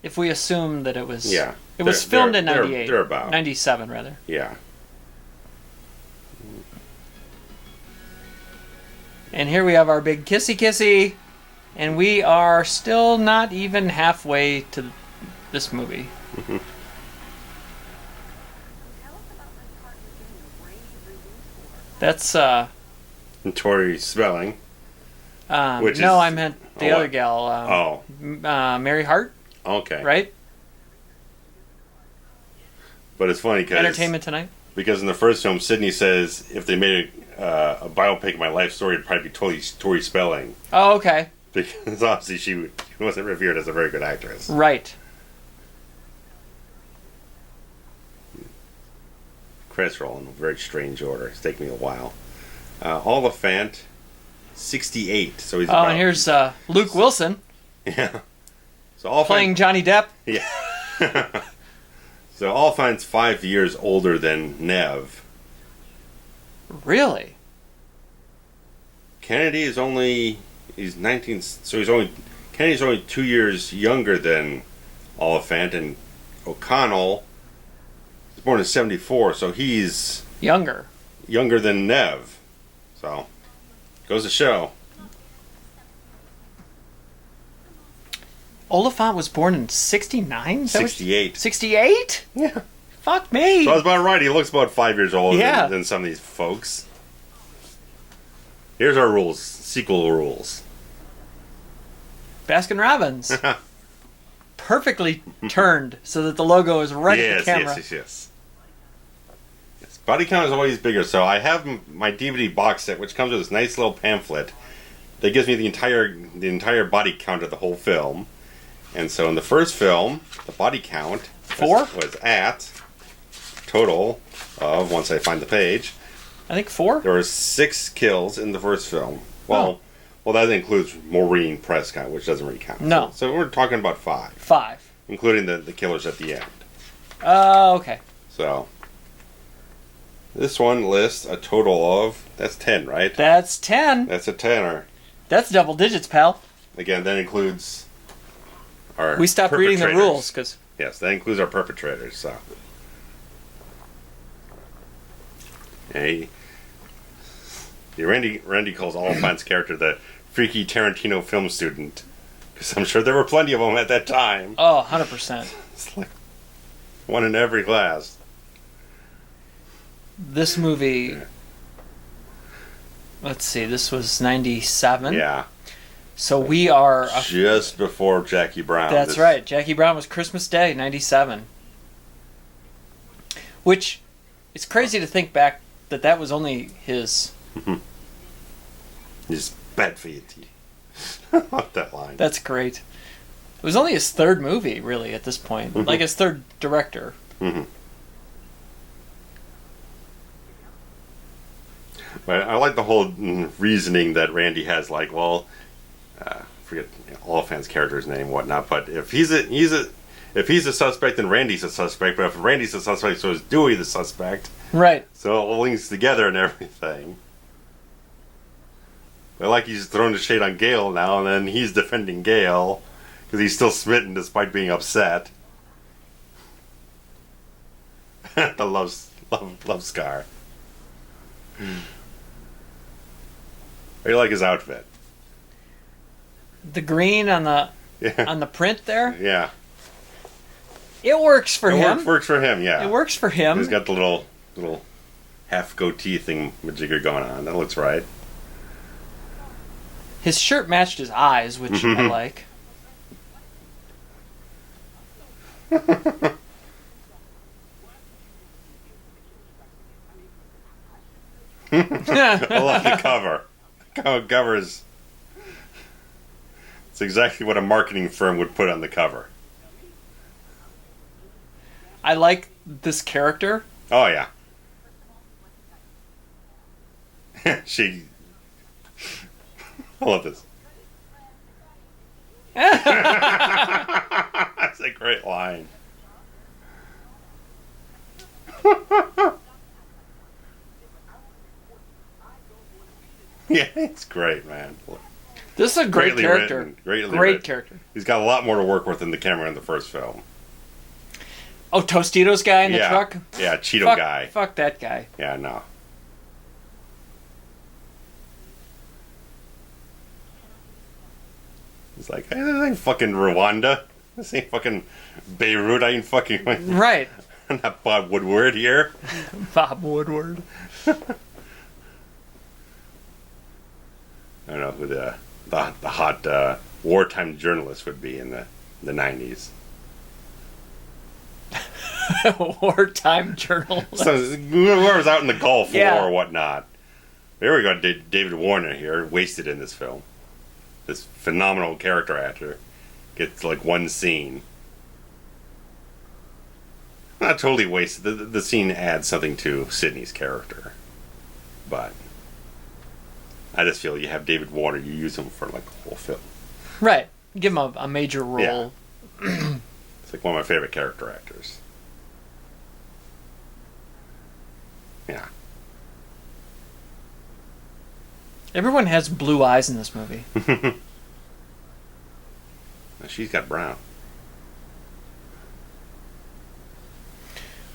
If we assume that it was... Yeah. It was filmed in 98. They're about. 97, rather. Yeah. And here we have our big kissy. And we are still not even halfway to this movie. Mm-hmm. That's, Tori Spelling. no, I meant the other gal. Mary Hart. Okay. Right? But it's funny because... Entertainment Tonight? Because in the first film, Sidney says if they made a biopic of my life story, it'd probably be Tori Spelling. Oh, okay. Because obviously she wasn't revered as a very good actress. Right. Credits are all in a very strange order. It's taken me a while. Olyphant, 68. So he's and here's Luke Wilson. Yeah. So Olyphant, playing Johnny Depp. Yeah. So Olyphant's 5 years older than Neve. Really? Kennedy is only... He's 19... So Kennedy's only 2 years younger than Olyphant, and O'Connell was born in 74, so he's... Younger than Neve. So, goes to show. Olyphant was born in 69? 68. 68? Yeah. Fuck me. So I was about right. He looks about 5 years older Yeah. than some of these folks. Here's our rules. Sequel rules. Baskin Robbins. Perfectly turned so that the logo is right at the camera. Yes. Body count is always bigger, so I have my DVD box set, which comes with this nice little pamphlet that gives me the entire body count of the whole film. And so in the first film, the body count was at total of, once I find the page, I think 4. There were 6 kills in the first film. Well, that includes Maureen Prescott, which doesn't really count. No. So we're talking about 5. 5. Including the killers at the end. Okay. So, this one lists a total of, that's 10, right? That's 10. That's a tenner. That's double digits, pal. Again, that includes our We stopped reading the rules, because... Yes, that includes our perpetrators, so... Hey, Randy calls Olyphant's character the freaky Tarantino film student. Because I'm sure there were plenty of them at that time. Oh, 100%. It's like one in every class. This movie... Let's see, this was 97? Yeah. So we are... just before Jackie Brown. That's right. Jackie Brown was Christmas Day, 97. Which, it's crazy to think back that was only his... He's bad for your teeth. I love that line. That's great. It was only his third movie, really, at this point. Like his third director. But I like the whole reasoning that Randy has, like, well, forget Olyphant's character's name, whatnot. But if he's a suspect, then Randy's a suspect. But if Randy's a suspect, so is Dewey the suspect. Right. So it all links together and everything. But like he's throwing the shade on Gale now, and then he's defending Gale because he's still smitten despite being upset. The love scar. I like his outfit. The green on the print there. Yeah. It works for him. It works for him. Yeah. It works for him. He's got the little half goatee thing majigger going on. That looks right. His shirt matched his eyes, which I like. I love the cover. The cover is... It's exactly what a marketing firm would put on the cover. I like this character. Oh, yeah. She... I love this. That's a great line. Yeah, it's great, man. This is a great character. Great character. He's got a lot more to work with than the camera in the first film. Oh, Tostitos guy in the truck? Yeah, Cheeto guy. Fuck that guy. Yeah, no. It's like, hey, this ain't fucking Rwanda. This ain't fucking Beirut. I ain't fucking... Right. I'm not Bob Woodward here. Bob Woodward. I don't know who the hot wartime journalist would be in the 90s. Wartime journalist. So whoever's out in the Gulf War or whatnot. There we go. David Warner here, wasted in this film. This phenomenal character actor gets like one scene. Not totally wasted. The scene adds something to Sidney's character, but I just feel you have David Warner, you use him for like the whole film. Right. Give him a major role. Yeah. It's like one of my favorite character actors. Yeah. Everyone has blue eyes in this movie. She's got brown.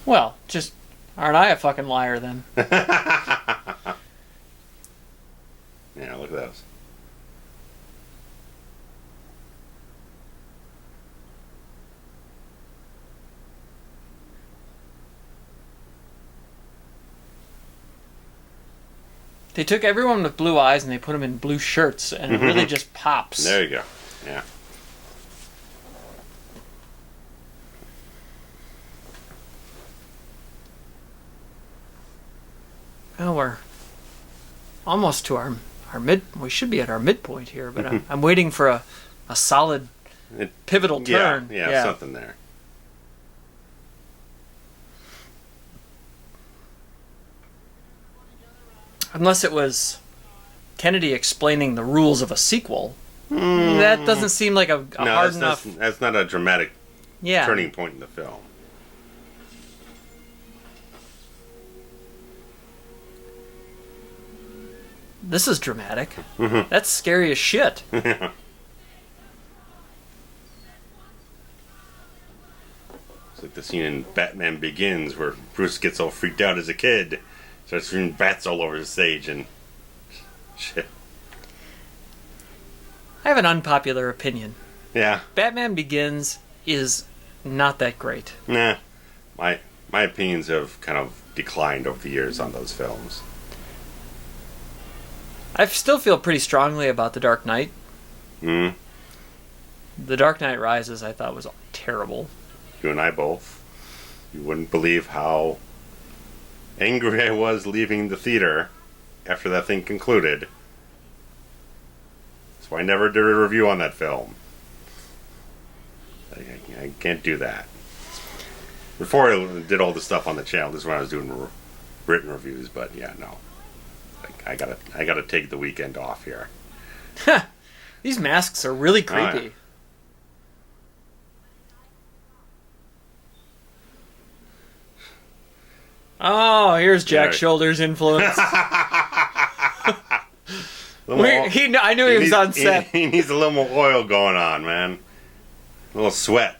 Well, just aren't I a fucking liar then? Yeah, look at those. They took everyone with blue eyes and they put them in blue shirts, and it really just pops. There you go. Yeah. Well, we're almost to our mid. We should be at our midpoint here, but I'm waiting for a solid pivotal turn. Yeah, something there. Unless it was Kennedy explaining the rules of a sequel. That doesn't seem like a hard enough... That's not a dramatic turning point in the film. This is dramatic. That's scary as shit. It's like the scene in Batman Begins where Bruce gets all freaked out as a kid. Starts shooting bats all over the stage and shit. I have an unpopular opinion. Yeah. Batman Begins is not that great. Nah. My opinions have kind of declined over the years on those films. I still feel pretty strongly about The Dark Knight. The Dark Knight Rises I thought was terrible. You and I both. You wouldn't believe how angry I was leaving the theater after that thing concluded. So I never did a review on that film. I can't do that. Before I did all the stuff on the channel, this is when I was doing written reviews, but yeah, no. I gotta take the weekend off here. These masks are really creepy. Oh, here's Jack Shoulder's influence. I knew he was on set. He needs a little more oil going on, man. A little sweat.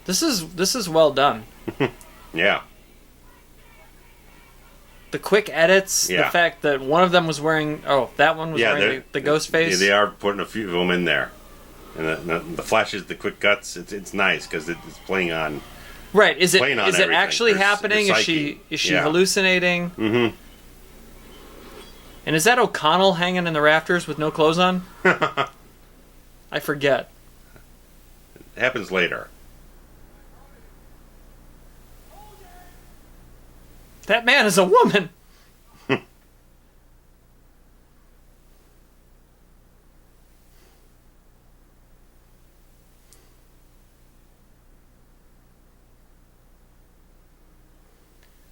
This is well done. Yeah. The quick edits, the fact that one of them was wearing... Oh, that one was wearing the ghostface. Yeah, they are putting a few of them in there. And the flashes, the quick cuts, it's nice because it's playing on... Right, is it actually happening? Is she hallucinating? And is that O'Connell hanging in the rafters with no clothes on? I forget. It happens later. That man is a woman!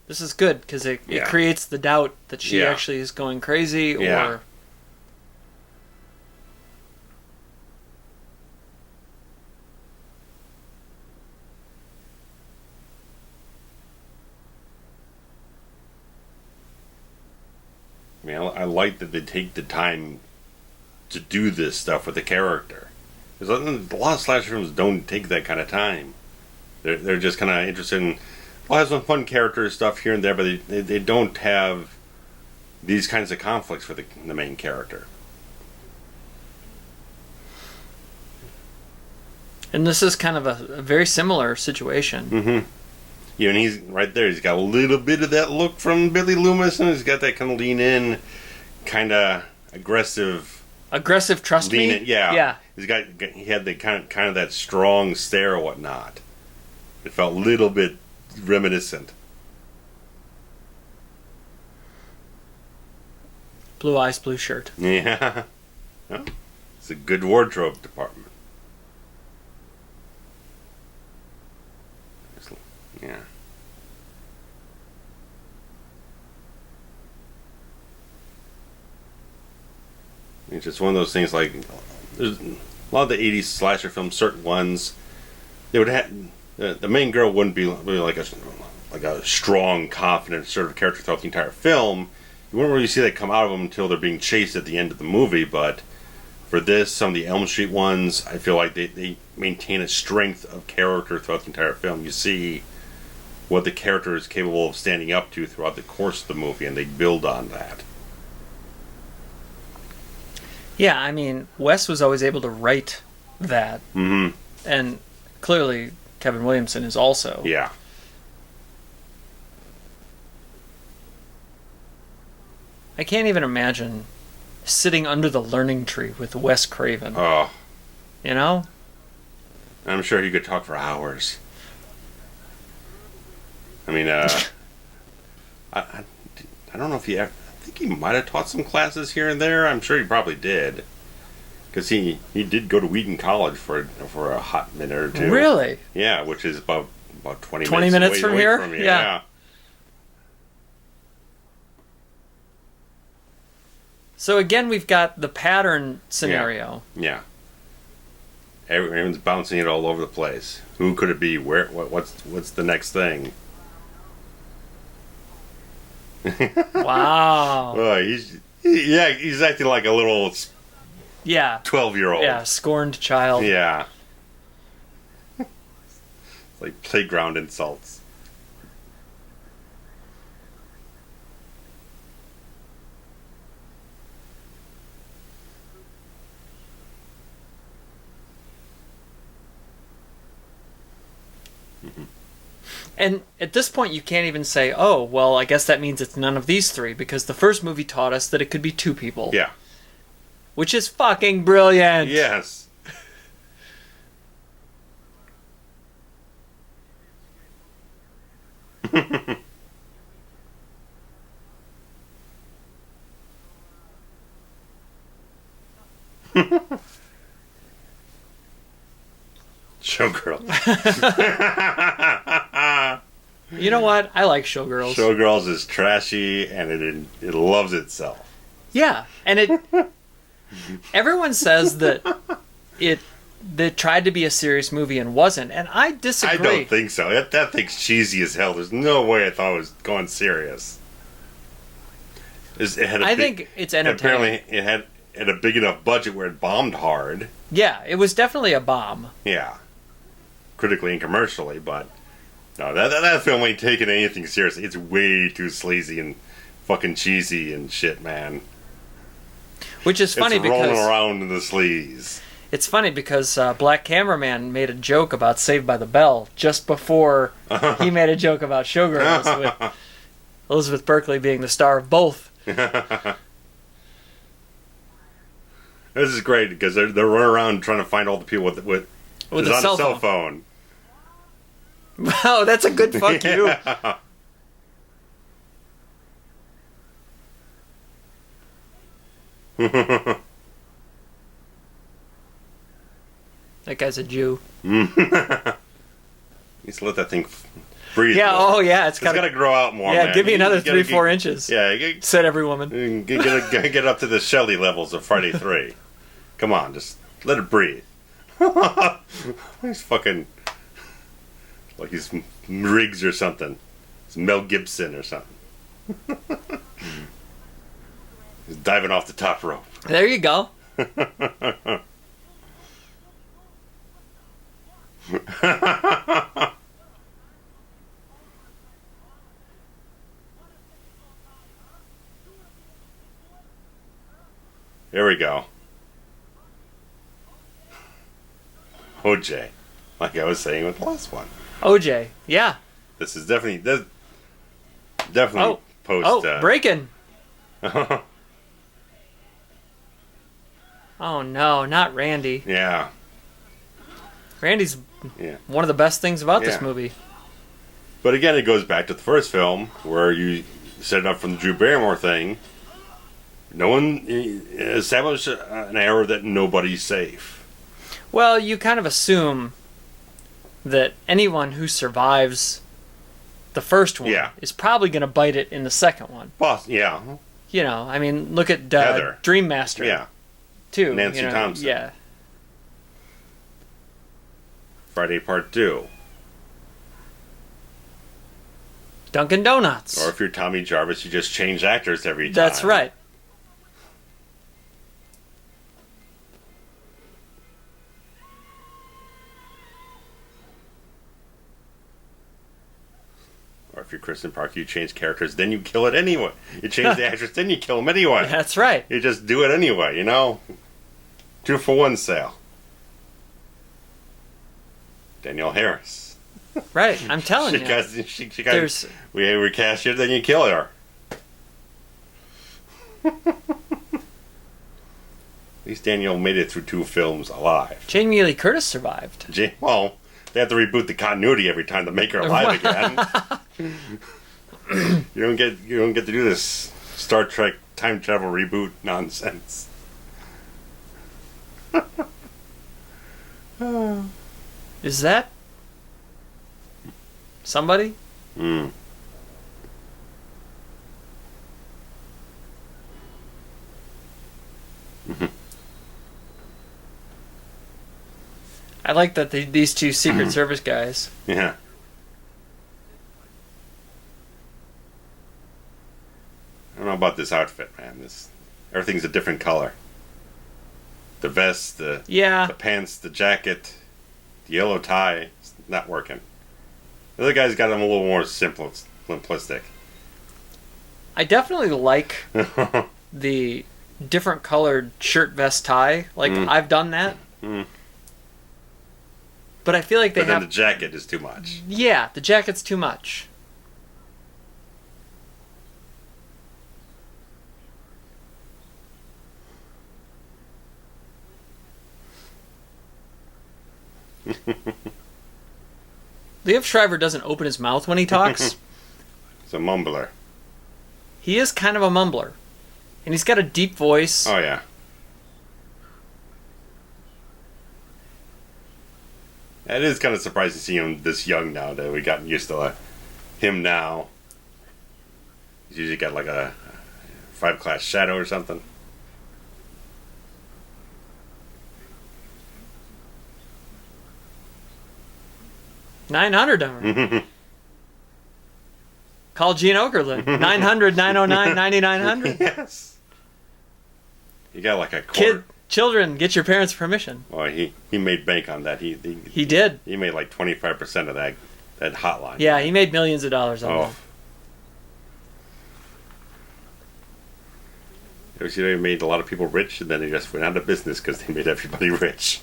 This is good, because it creates the doubt that she actually is going crazy, or... I mean, I like that they take the time to do this stuff with the character. Because a lot of slasher films don't take that kind of time. They're just kind of interested in... Well, have some fun character stuff here and there, but they don't have these kinds of conflicts for the main character. And this is kind of a very similar situation. Mm-hmm. Yeah, and he's right there. He's got a little bit of that look from Billy Loomis, and he's got that kind of lean in, kind of aggressive. Aggressive, trust me. Yeah. He had the kind of that strong stare or whatnot. It felt a little bit reminiscent. Blue eyes, blue shirt. Yeah. Well, it's a good wardrobe department. Yeah. It's just one of those things, like, there's a lot of the 80s slasher films, certain ones, they would have... The main girl wouldn't be really like a strong, confident sort of character throughout the entire film. You wouldn't really see that come out of them until they're being chased at the end of the movie. But for this, some of the Elm Street ones, I feel like they maintain a strength of character throughout the entire film. You see what the character is capable of standing up to throughout the course of the movie, and they build on that. Yeah, I mean, Wes was always able to write that. Mm-hmm. And clearly... Kevin Williamson is also. Yeah. I can't even imagine sitting under the learning tree with Wes Craven. Oh. You know? I'm sure he could talk for hours. I mean, I don't know if I think he might have taught some classes here and there. I'm sure he probably did. Because he did go to Wheaton College for a hot minute or two. Really? Yeah, which is about 20 minutes from here? From here. Yeah. So again, we've got the pattern scenario. Yeah. Everyone's bouncing it all over the place. Who could it be? Where? What's the next thing? Wow. Oh, he's acting like a little... 12-year-old. Yeah, scorned child. Yeah. Like playground insults. Mm-hmm. And at this point, you can't even say, oh, well, I guess that means it's none of these three, because the first movie taught us that it could be two people. Yeah. Which is fucking brilliant. Yes. Showgirls. You know what? I like Showgirls. Showgirls is trashy, and it loves itself. Yeah, and it... Everyone says that it tried to be a serious movie and wasn't, and I disagree. I don't think so. That thing's cheesy as hell. There's no way I thought it was going serious. I think it's entertaining. Apparently, it had a big enough budget where it bombed hard. Yeah, it was definitely a bomb. Yeah, critically and commercially, but no, that film ain't taking anything seriously. It's way too sleazy and fucking cheesy and shit, man. Which is funny because... It's rolling around in the sleaze. It's funny because Black Cameraman made a joke about Saved by the Bell just before he made a joke about Showgirls, with Elizabeth Berkley being the star of both. This is great because they're running around trying to find all the people with a cell phone. Wow, that's a good fuck you. That guy's a Jew. Needs to let that thing breathe. Yeah, oh yeah, it's got to grow out more. Yeah, man. give me another 3-4 inches. Yeah, said every woman. Get up to the Shelley levels of Friday 3. Come on, just let it breathe. He's fucking like he's Riggs or something. It's Mel Gibson or something. He's diving off the top rope. There you go. Here we go. OJ, like I was saying with the last one. OJ, yeah. This is definitely post. Oh, breaking. Oh no, not Randy. Yeah. Randy's one of the best things about this movie. But again, it goes back to the first film where you set it up from the Drew Barrymore thing. No one established an error that nobody's safe. Well, you kind of assume that anyone who survives the first one is probably going to bite it in the second one. Yeah. You know, I mean, look at Dream Master. Yeah. Too. Nancy Thompson. Yeah. Friday Part 2. Dunkin' Donuts. Or if you're Tommy Jarvis, you just change actors every time. That's right. Or if you're Kristen Park, you change characters, then you kill it anyway. You change the actress, then you kill them anyway. That's right. You just do it anyway, you know? 2-for-1 sale. Danielle Harris. Right, I'm telling you. She got, we recast you, then you kill her. At least Danielle made it through 2 films alive. Jamie Lee Curtis survived. Well, they have to reboot the continuity every time to make her alive again. You don't get to do this Star Trek time travel reboot nonsense. Is that somebody? Mm. I like that these 2 Secret Service guys. Yeah. I don't know about this outfit, man. Everything's a different color. The vest, the pants, the jacket, the yellow tie. It's not working. The other guy's got them a little more simplistic. I definitely like the different colored shirt, vest, tie. Like I've done that. Mm. But I feel like then the jacket is too much. Yeah, the jacket's too much. Liev Schreiber doesn't open his mouth when he talks. He's a mumbler. He is kind of a mumbler. And he's got a deep voice. Oh, yeah. It is kind of surprising to see him this young now that we've gotten used to him now. He's usually got like a 5-class shadow or something. $900 of them. Call Gene Okerlund. 900-909-9900. Yes. You got like a quarter. Children, get your parents' permission. Well, he made bank on that. He did. He made like 25% of that hotline. Yeah, he made millions of dollars on that. You know, they made a lot of people rich, and then they just went out of business because they made everybody rich.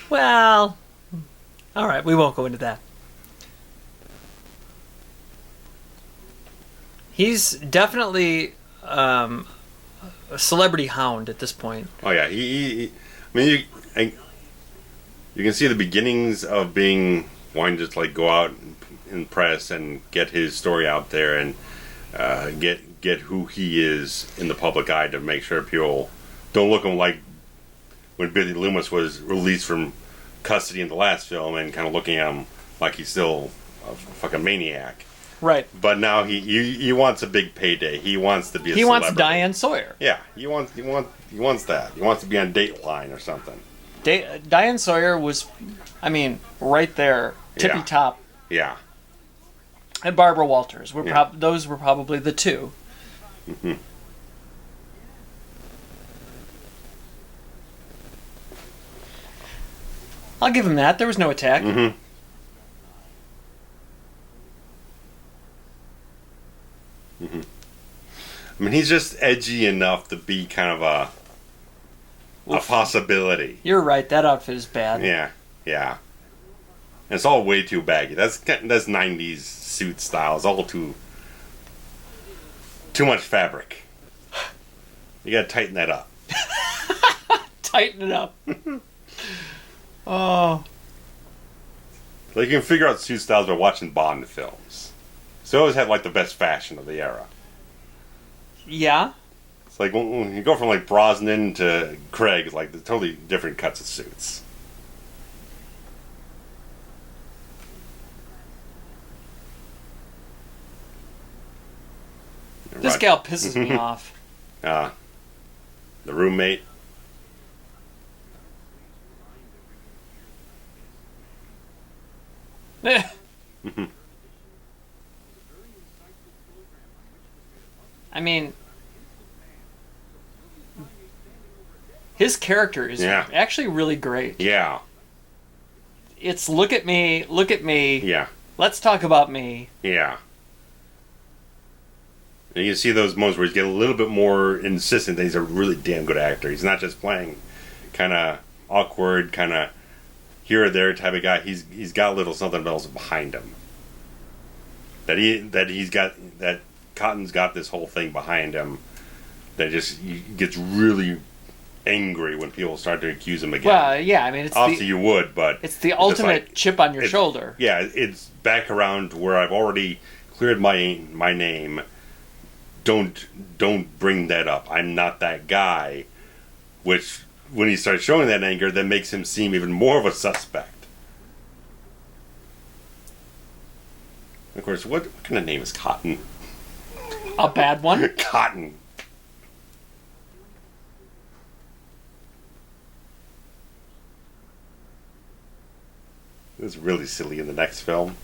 Well, all right, we won't go into that. He's definitely a celebrity hound at this point. Oh yeah, I mean, you can see the beginnings of wanting to just like go out in press and get his story out there and get who he is in the public eye to make sure people don't look at him like when Billy Loomis was released from custody in the last film and kind of looking at him like he's still a fucking maniac. Right. But now he wants a big payday. He wants to be a He celebrity. wants Diane Sawyer. Yeah, he wants that. He wants to be on Dateline or something. Diane Sawyer was, I mean, right there, tippy top. Yeah. And Barbara Walters those were probably the two. Mm-hmm. I'll give him that. There was no attack. Mm-hmm. Mm-hmm. I mean, he's just edgy enough to be kind of a possibility. You're right. That outfit is bad. Yeah, yeah. And it's all way too baggy. That's 90s suit style. It's all too much fabric. You gotta tighten that up. Tighten it up. Oh. Like you can figure out suit styles by watching Bond films. So they always had like the best fashion of the era. Yeah. It's like when you go from like Brosnan to Craig, it's like the totally different cuts of suits. This gal pisses me off. The roommate. I mean, his character is actually really great. Yeah. It's look at me. Yeah. Let's talk about me. Yeah. And you can see those moments where he's getting a little bit more insistent that he's a really damn good actor. He's not just playing kind of awkward, kind of here or there type of guy. He's got a little something else behind him. That Cotton's got this whole thing behind him that just he gets really angry when people start to accuse him again. Well, yeah, I mean, obviously you would, but it's the ultimate chip on your shoulder. Yeah, it's back around to where I've already cleared my name. Don't bring that up. I'm not that guy. Which, when he starts showing that anger, that makes him seem even more of a suspect. Of course, what kind of name is Cotton? A bad one? Cotton. This is really silly in the next film.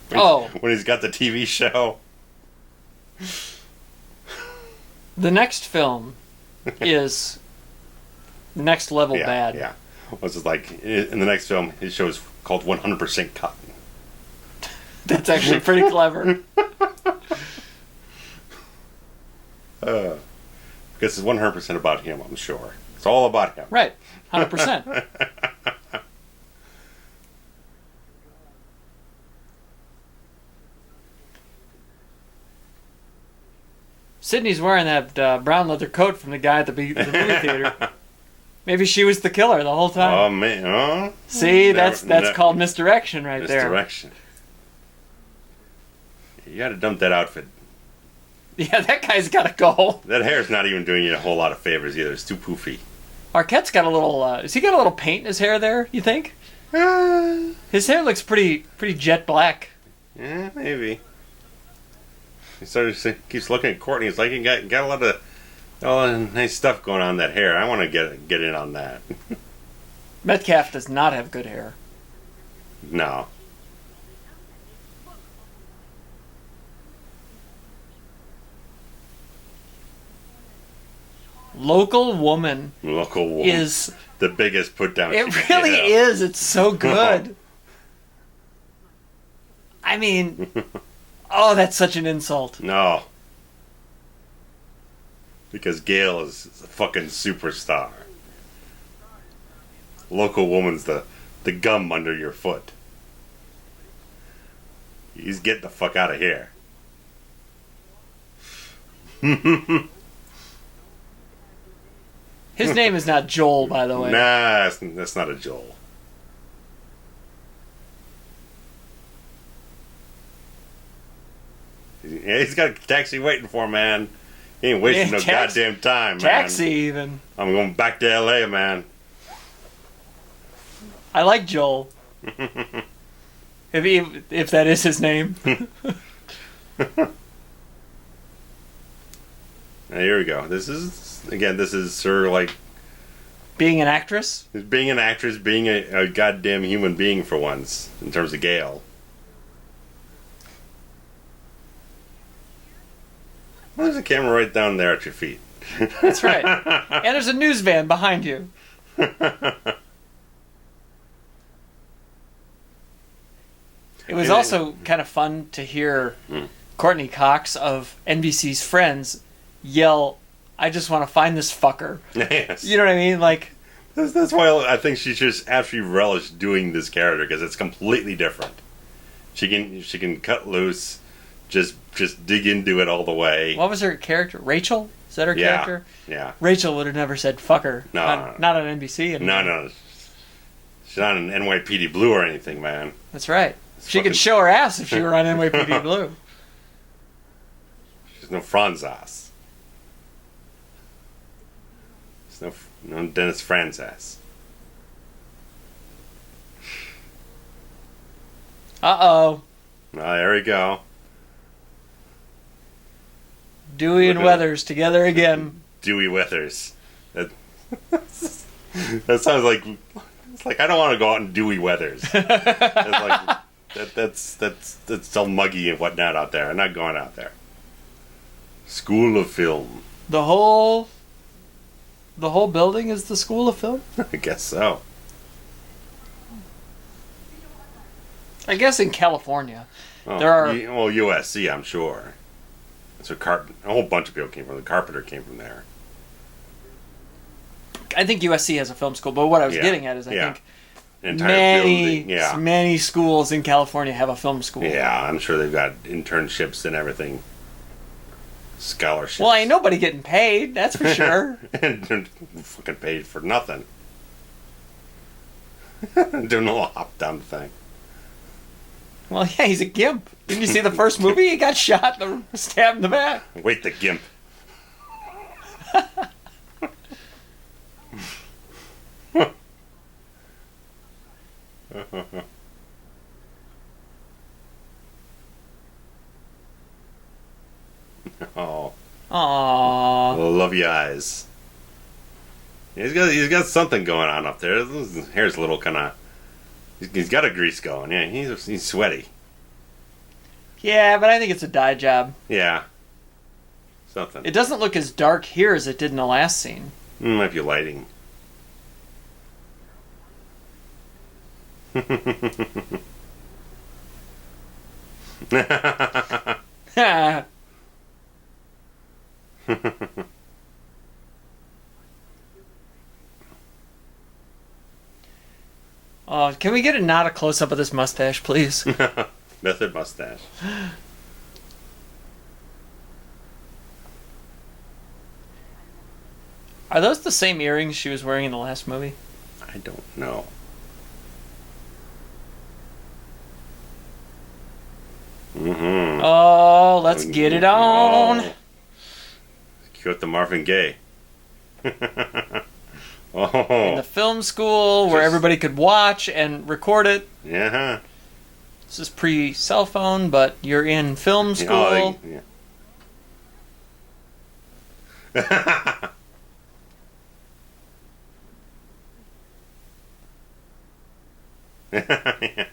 When he's got the TV show. The next film is next level bad. Yeah. What's it like? In the next film, his show is called 100% Cotton. That's actually pretty clever. Because it's 100% about him, I'm sure. It's all about him. Right. 100%. Sydney's wearing that brown leather coat from the guy at the movie theater. Maybe she was the killer the whole time. Oh, man. Huh? See, that's called misdirection right there. Misdirection. You gotta dump that outfit. Yeah, that guy's gotta go. That hair's not even doing you a whole lot of favors either. It's too poofy. Arquette's got a little... has he got a little paint in his hair there, you think? His hair looks pretty jet black. Yeah, maybe. He keeps looking at Courteney. It's like he got a lot of nice stuff going on in that hair. I want to get in on that. Metcalf does not have good hair. No. Local Woman is the biggest put down. It really is. It's so good. I mean, oh, that's such an insult. No. Because Gail is a fucking superstar. Local Woman's the gum under your foot. He's getting the fuck out of here. His name is not Joel, by the way. Nah, that's not a Joel. Yeah, he's got a taxi waiting for him, man. He ain't wasting no goddamn time, man. Taxi, even. I'm going back to L.A., man. I like Joel. if that is his name. Now, here we go. This is her, like... Being an actress? Being an actress, being a goddamn human being for once, in terms of Gale. Well, there's a camera right down there at your feet. That's right. And there's a news van behind you. It was also kind of fun to hear Courteney Cox of NBC's Friends yell, "I just want to find this fucker." Yes. You know what I mean? Like, that's why I think she just absolutely relished doing this character, because it's completely different. She can cut loose, just dig into it all the way. What was her character? Rachel? Is that her character? Yeah. Rachel would have never said fucker. No. Not on NBC. Anymore. No. She's not an NYPD Blue or anything, man. That's right. She could show her ass if she were on NYPD Blue. She's no Franz ass. She's no Dennis Franz ass. Uh-oh. There we go. Dewey and Weathers together again. Dewey Weathers. That sounds like... It's like, I don't want to go out and Dewey Weathers. That's all muggy and whatnot out there. I'm not going out there. School of Film. The whole building is the School of Film? I guess so. I guess in California. Oh, there are... USC, I'm sure. So a whole bunch of people came from... The Carpenter came from there. I think USC has a film school, but what I was getting at is I think many schools in California have a film school. Yeah, I'm sure they've got internships and everything. Scholarships. Well, ain't nobody getting paid, that's for sure. And they're fucking paid for nothing. Doing a little hop down thing. Well, yeah, he's a gimp. Didn't you see the first movie? He got shot and stabbed in the back. Wait, the gimp. Oh. Aww. Love your eyes. He's got something going on up there. His hair's a little kind of... He's got a grease going. Yeah, he's sweaty. Yeah, but I think it's a dye job. Yeah. Something. It doesn't look as dark here as it did in the last scene. Might be lighting. Oh, can we get not a close-up of this mustache, please? Method mustache. Are those the same earrings she was wearing in the last movie? I don't know. Mm-hmm. Oh, let's get it on. Oh. Cute the Marvin Gaye. Oh. In the film school where everybody could watch and record it. Yeah. This is pre-cell phone, but you're in film school. Yeah.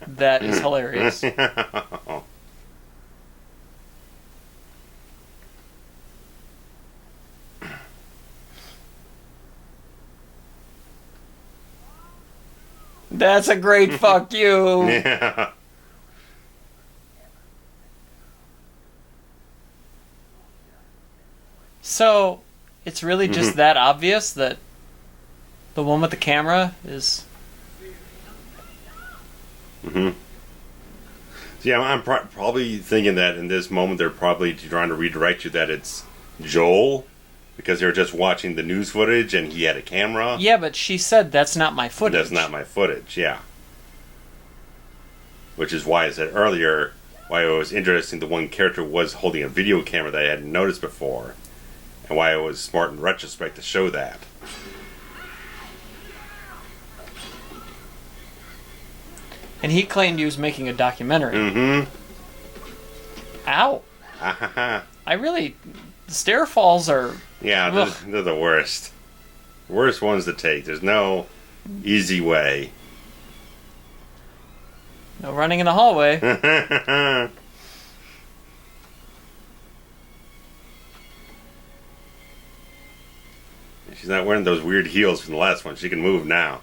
That is hilarious. That's a great fuck you. Yeah. So, it's really just that obvious that the one with the camera is... Yeah, I'm probably thinking that in this moment they're probably trying to redirect you that it's Joel, Because they were just watching the news footage and he had a camera. Yeah, but she said that's not my footage. That's not my footage, yeah. Which is why I said earlier, why it was interesting the one character was holding a video camera that I hadn't noticed before. And why it was smart in retrospect to show that. And he claimed he was making a documentary. Mm-hmm. Ow. I really... The stair falls are... Yeah, they're the worst. Worst ones to take. There's no easy way. No running in the hallway. She's not wearing those weird heels from the last one. She can move now.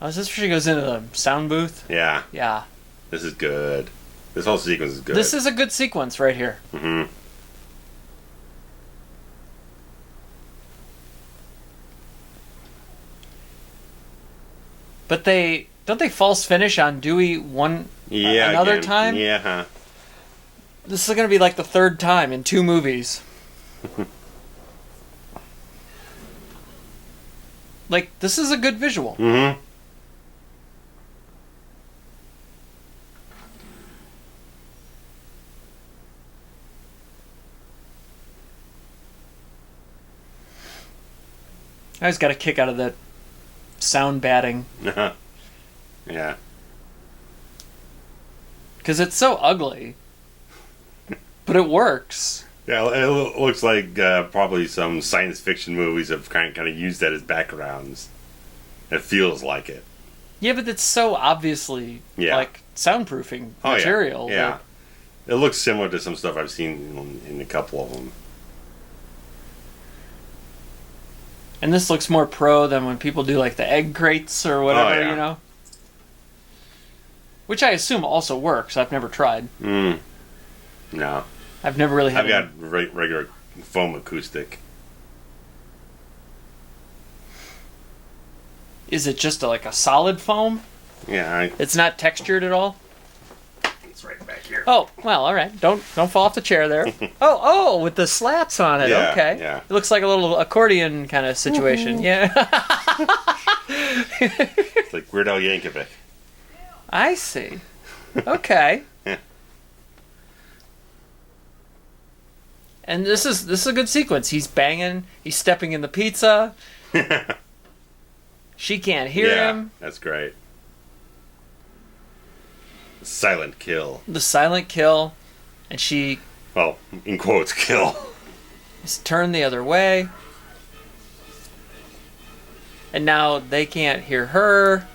Oh, is this where she goes into the sound booth? Yeah. Yeah. This is good. This whole sequence is good. This is a good sequence right here. Mm-hmm. But don't they false finish on Dewey another again. time? Yeah. This is going to be like the third time in 2 movies. Like, this is a good visual. Mm-hmm. I always got a kick out of that sound batting. Yeah. Because it's so ugly. But it works. Yeah, it looks like probably some science fiction movies have kind of used that as backgrounds. It feels like it. Yeah, but it's so obviously like soundproofing material. Yeah. It looks similar to some stuff I've seen in a couple of them. And this looks more pro than when people do like the egg crates or whatever, you know? Which I assume also works. I've never tried. No. I've never really had I've got regular foam acoustic. Is it just like a solid foam? Yeah. It's not textured at all? It's right back here. Oh, well, all right. Don't fall off the chair there. oh, with the slats on it. Yeah, okay. Yeah. It looks like a little accordion kind of situation. Yeah. It's like Weird Al Yankovic. I see. Okay. And this is a good sequence. He's banging. He's stepping in the pizza. She can't hear him. That's great. Silent kill. The silent kill. And she... Well, in quotes, kill. is turned the other way. And now they can't hear her.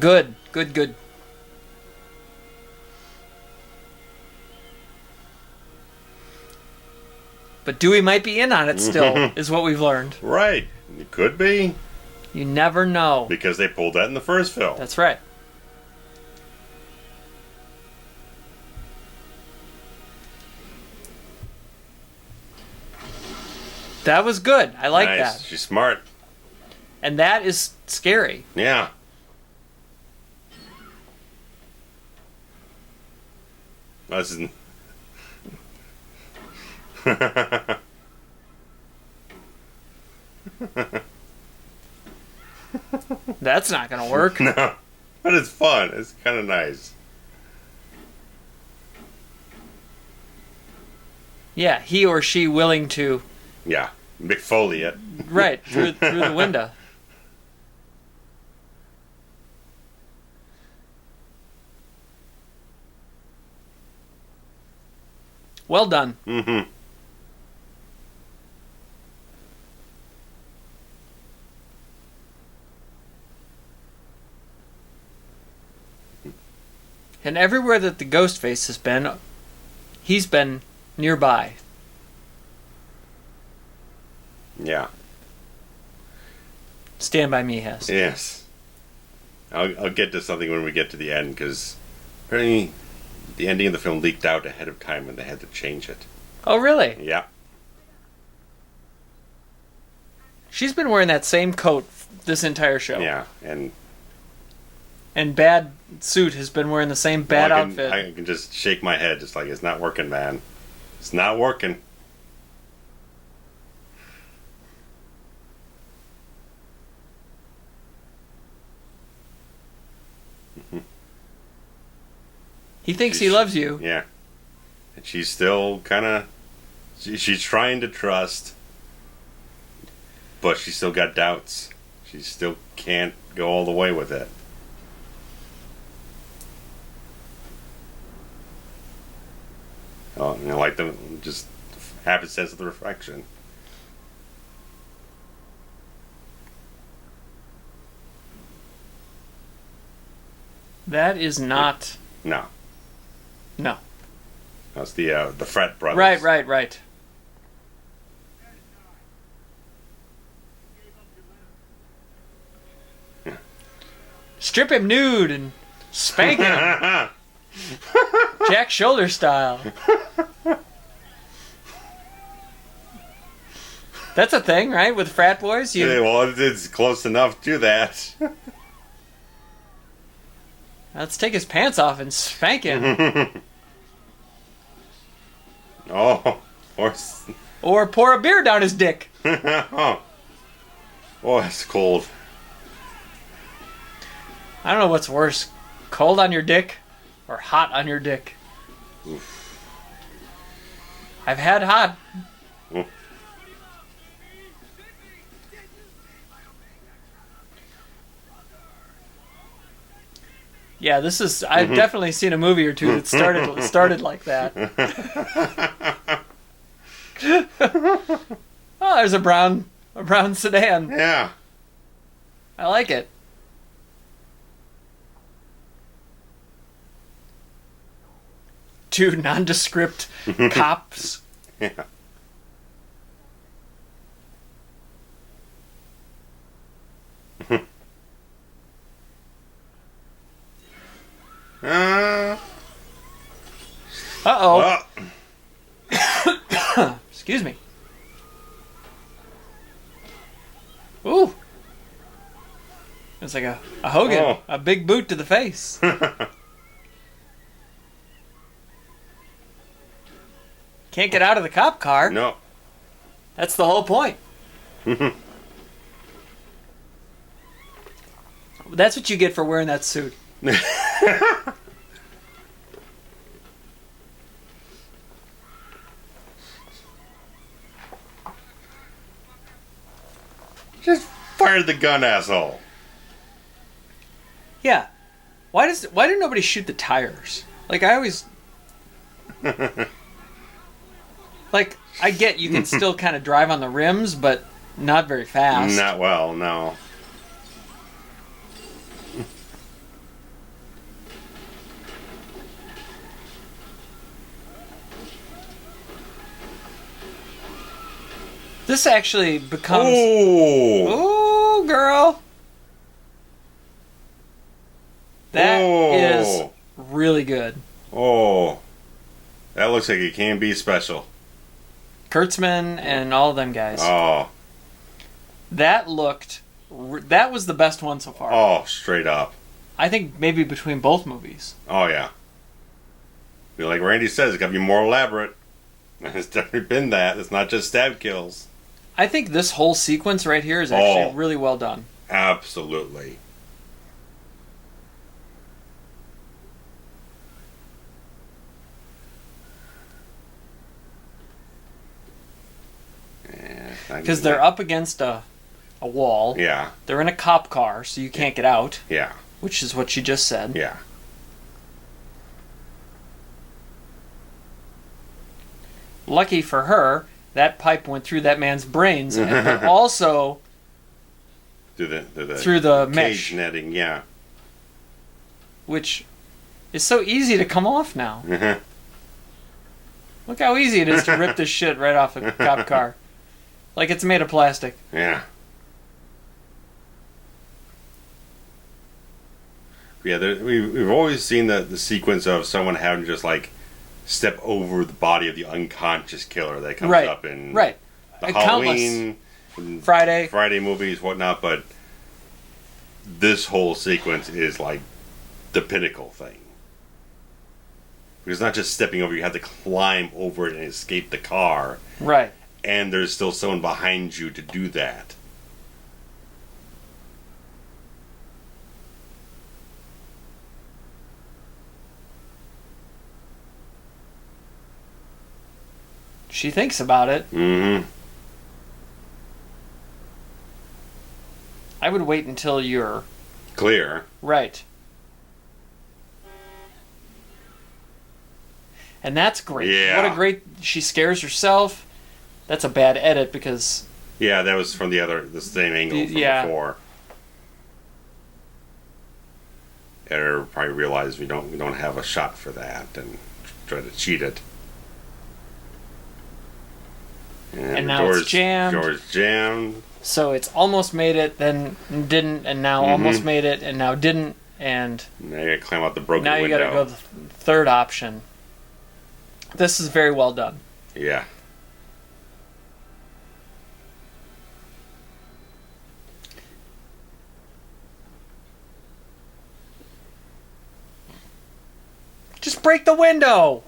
Good. But Dewey might be in on it still, is what we've learned. Right. It could be. You never know. Because they pulled that in the first film. That's right. That was good. I like that. She's smart. And that is scary. Yeah. This is... That's not going to work. No. But it's fun. It's kind of nice. Yeah, he or she willing to... Yeah. McFoley it. Right, through the window. Well done. Mm-hmm. And everywhere that the Ghostface has been, he's been nearby. Yeah. Stand By Me has. Yes. I'll get to something when we get to the end, because apparently the ending of the film leaked out ahead of time and they had to change it. Oh, really? Yeah. She's been wearing that same coat this entire show. Yeah, And Bad Suit has been wearing the same bad outfit. I can just shake my head, just like, it's not working, man. It's not working. He thinks he loves you. Yeah. And she's still kind of... She's trying to trust, but she's still got doubts. She still can't go all the way with it. Oh, like the just happenstance of the reflection. That is not... No. No. That's the Frat brothers. Right. Yeah. Strip him nude and spank him. Jack Shoulder style. That's a thing, right? With frat boys? Yeah, well, it's close enough to that. Let's take his pants off and spank him. Oh. Or pour a beer down his dick. Oh, it's cold. I don't know what's worse. Cold on your dick or hot on your dick. Oof. I've had hot. Oof. Yeah, this is... I've definitely seen a movie or two that started like that. Oh, there's a brown sedan. Yeah. I like it. Two nondescript cops. Yeah. Uh-oh. Excuse me. Ooh. It's like a Hogan. Oh. A big boot to the face. Can't get out of the cop car. No. That's the whole point. That's what you get for wearing that suit. Just fired the gun, asshole. Yeah. Why did nobody shoot the tires? Like, I always... Like, I get you can still kind of drive on the rims, but not very fast. Not well, no. This actually becomes... Oh! Ooh, girl! That is really good. Oh. That looks like it can be special. Kurtzman and all of them guys. Oh. That was the best one so far. Oh, straight up. I think maybe between both movies. Oh, yeah. Like Randy says, it's got to be more elaborate. It's definitely been that. It's not just stab kills. I think this whole sequence right here is actually really well done. Absolutely. Because they're up against a wall. Yeah. They're in a cop car, so you can't get out. Yeah. Which is what she just said. Yeah. Lucky for her, that pipe went through that man's brains, but also through the cage mesh netting. Yeah. Which is so easy to come off now. Look how easy it is to rip this shit right off a cop car. Like it's made of plastic. Yeah. Yeah, we've always seen the sequence of someone having to just like step over the body of the unconscious killer that comes up in the Halloween, Friday movies, whatnot. But this whole sequence is like the pinnacle thing. Because not just stepping over, you had to climb over it and escape the car. Right. And there's still someone behind you to do that. She thinks about it. Mm-hmm. I would wait until you're... clear. Right. And that's great. Yeah. What a great... She scares herself. That's a bad edit because... Yeah, that was from the same angle from before. Editor probably realized we don't have a shot for that and try to cheat it. And now it's jammed. Door's jammed. So it's almost made it, then didn't, and now almost made it, and now didn't, and... Now you gotta climb out the broken window. Now you gotta go the third option. This is very well done. Yeah. Just break the window!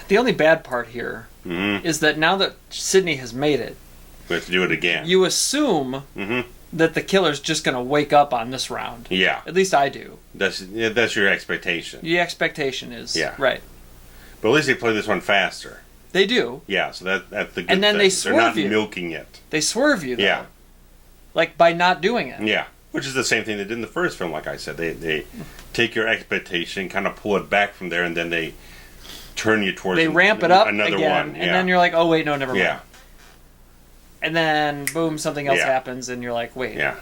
The only bad part here is that now that Sydney has made it, we have to do it again. You assume that the killer's just going to wake up on this round. Yeah. At least I do. That's your expectation. The expectation is right. But at least they play this one faster. They do. Yeah, so that's the good and then thing. They swerve They're not you. milking it. They swerve you, though. Yeah. Like, by not doing it. Yeah. Which is the same thing they did in the first film, like I said. They take your expectation, kind of pull it back from there, and then they turn you towards... They ramp it up another again, one. and then you're like, oh, wait, no, never mind. Yeah. And then, boom, something else happens, and you're like, wait. Yeah.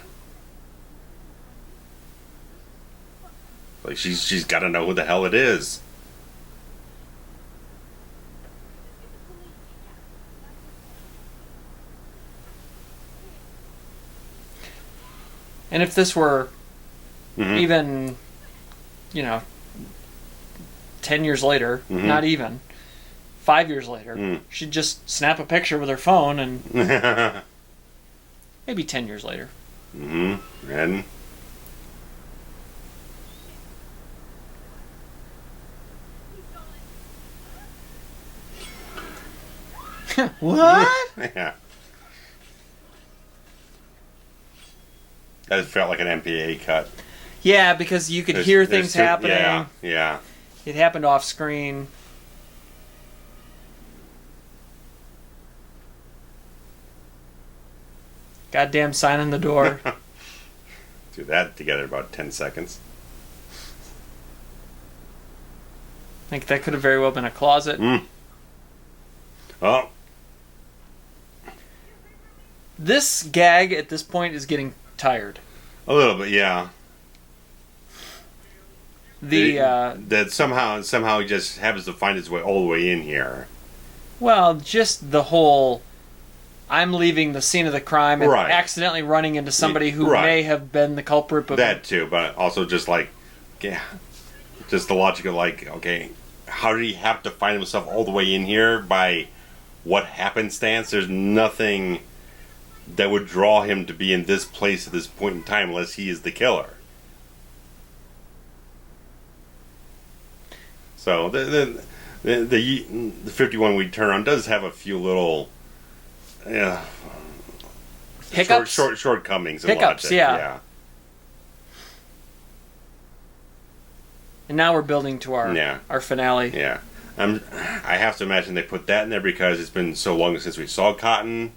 Like, she's got to know who the hell it is. And if this were even, 10 years later, not even, 5 years later, she'd just snap a picture with her phone and maybe 10 years later. And what? Yeah. That felt like an MPA cut. Yeah, because you could hear things happening. Yeah. It happened off screen. Goddamn sign on the door. Do that together in about 10 seconds. I think that could have very well been a closet. Oh. This gag at this point is getting tired. A little bit, yeah. That somehow he just happens to find his way all the way in here. Well, just the whole I'm leaving the scene of the crime and accidentally running into somebody who may have been the culprit. But that too, but also just like, just the logic of like, okay, how did he have to find himself all the way in here? By what happenstance? There's nothing that would draw him to be in this place at this point in time unless he is the killer. So the 51 we turn on does have a few little hiccups, shortcomings. Hiccups, yeah. And now we're building to our finale. Yeah, I have to imagine they put that in there because it's been so long since we saw Cotton.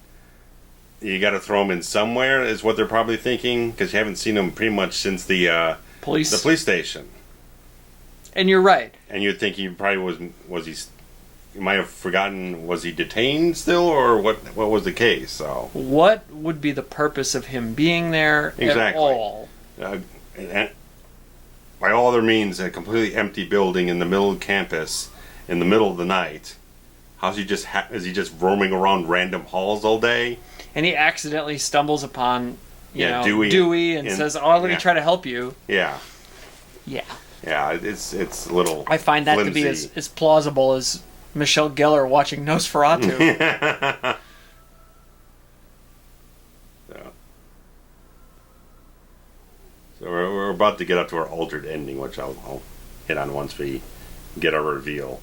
You got to throw him in somewhere, is what they're probably thinking, because you haven't seen him pretty much since the police station. And you're right. And you'd think he probably was he? You might have forgotten. Was he detained still, or what? What was the case? So what would be the purpose of him being there at all? And by all other means, a completely empty building in the middle of campus, in the middle of the night. How's he just? Is he just roaming around random halls all day? and he accidentally stumbles upon you know Dewey and says, "Oh, let me try to help you." Yeah. Yeah. Yeah, it's a little. I find that flimsy. to be as plausible as Michelle Gellar watching Nosferatu. So we're about to get up to our altered ending, which I'll hit on once we get our reveal.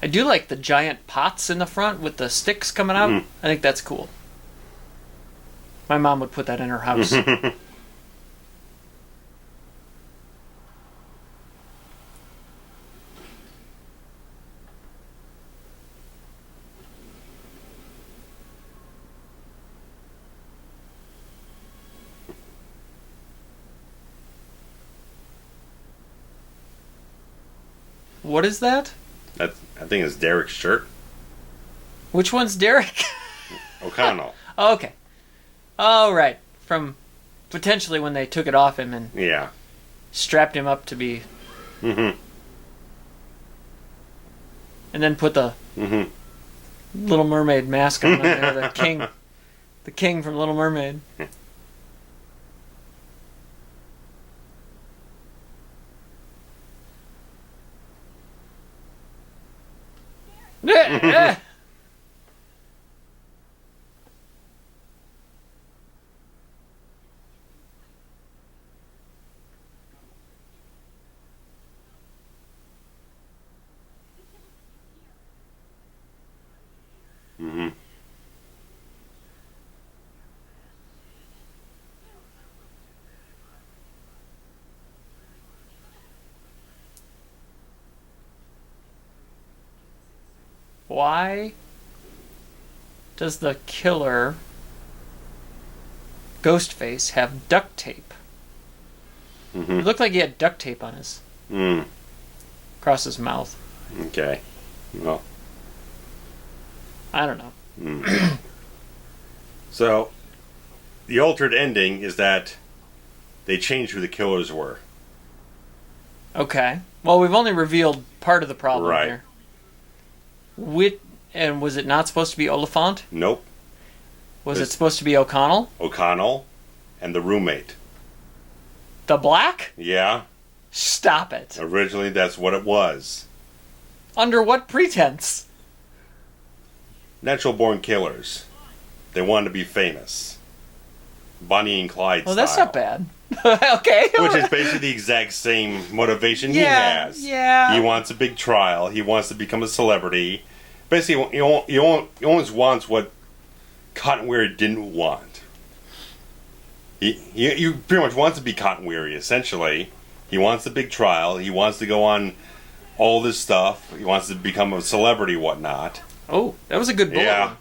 I do like the giant pots in the front with the sticks coming out. I think that's cool. My mom would put that in her house. What is that? I think it's Derek's shirt. Which one's Derek? O'Connell. Oh, okay. Oh, right. From potentially when they took it off him and strapped him up to be... And then put the Little Mermaid mask on there, the king. The king from Little Mermaid. Why does the killer Ghostface have duct tape? It looked like he had duct tape on his across his mouth. Okay. Well, I don't know. So, the altered ending is that they changed who the killers were. Okay. Well, we've only revealed part of the problem here. And was it not supposed to be Olyphant? Nope. Was it supposed to be O'Connell? O'Connell and the roommate. The black? Yeah. Stop it. Originally, that's what it was. Under what pretense? Natural-born killers. They wanted to be famous. Bonnie and Clyde style. Well, that's not bad. Okay. Which is basically the exact same motivation he has. Yeah. He wants a big trial. He wants to become a celebrity. Basically, he always wants what Cotton Weary didn't want. He pretty much wants to be Cotton Weary, essentially. He wants the big trial. He wants to go on all this stuff. He wants to become a celebrity, whatnot. Oh, that was a good bullet. Yeah.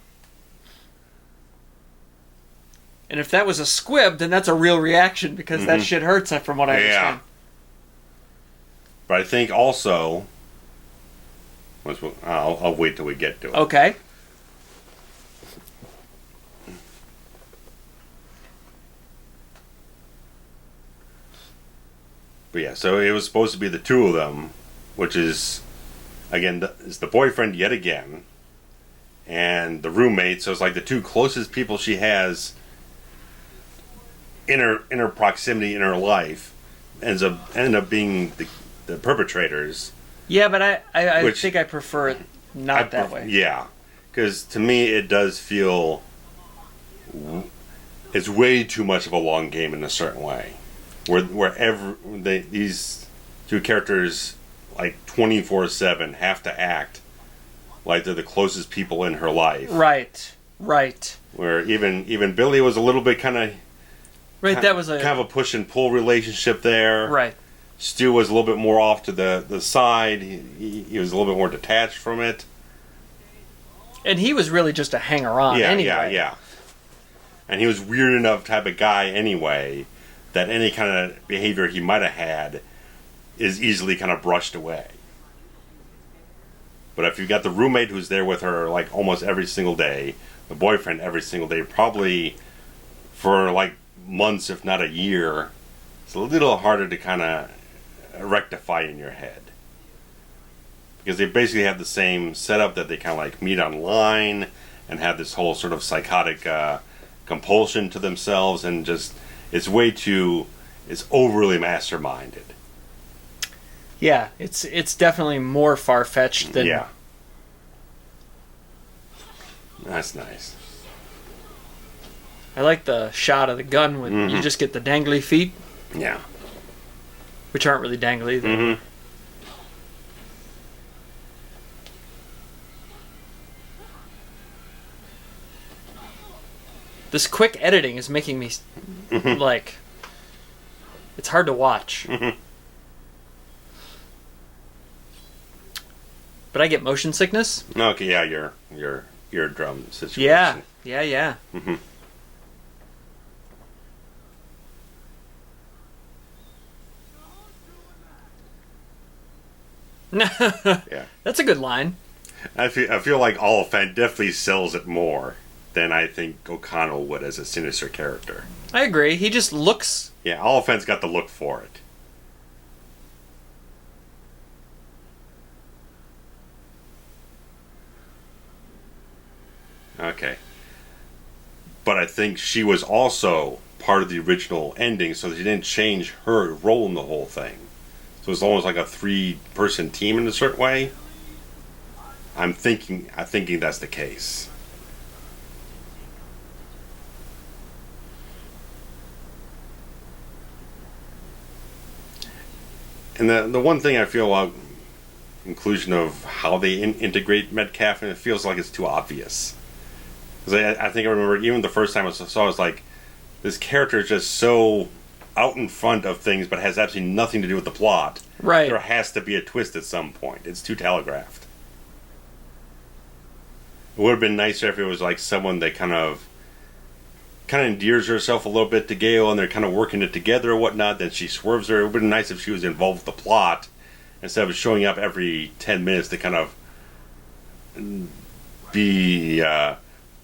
And if that was a squib, then that's a real reaction because that shit hurts from what I understand. But I think also... I'll wait till we get to it. Okay. But yeah, so it was supposed to be the two of them, which is, again, is the boyfriend yet again, and the roommate. So it's like the two closest people she has in her proximity in her life end up being the perpetrators. Yeah, but I think I prefer it not that way. Yeah, because to me it does feel it's way too much of a long game in a certain way, where these two characters like 24/7 have to act like they're the closest people in her life. Right. Where even Billy was a little bit kind of that was kind of a push and pull relationship there. Right. Stu was a little bit more off to the side. He was a little bit more detached from it. And he was really just a hanger-on anyway. Yeah. And he was weird enough type of guy anyway that any kind of behavior he might have had is easily kind of brushed away. But if you've got the roommate who's there with her like almost every single day, the boyfriend every single day, probably for like months if not a year, it's a little harder to kind of rectify in your head. Because they basically have the same setup that they kind of like meet online, and have this whole sort of psychotic compulsion to themselves, and just it's overly masterminded. Yeah, it's definitely more far-fetched than... Yeah. That's nice. I like the shot of the gun when you just get the dangly feet. Yeah. Which aren't really dangly. Mm-hmm. This quick editing is making me, like... It's hard to watch. Mm-hmm. But I get motion sickness. Okay, yeah, your eardrum situation. Yeah. Mm-hmm. Yeah. That's a good line. I feel like Olyphant definitely sells it more than I think O'Connell would as a sinister character. I agree. He just looks... Yeah, Olyphant's got the look for it. Okay. But I think she was also part of the original ending, so she didn't change her role in the whole thing. So it's almost like a 3-person team in a certain way. I'm thinking that's the case. And the one thing I feel about inclusion of how they integrate Metcalf, and it feels like it's too obvious. Because I think I remember even the first time I saw it, I was like, this character is just so out in front of things, but has absolutely nothing to do with the plot. Right. There has to be a twist at some point. It's too telegraphed. It would have been nicer if it was like someone that kind of endears herself a little bit to Gale, and they're kind of working it together or whatnot. Then she swerves her. It would have been nice if she was involved with the plot instead of showing up every 10 minutes to kind of be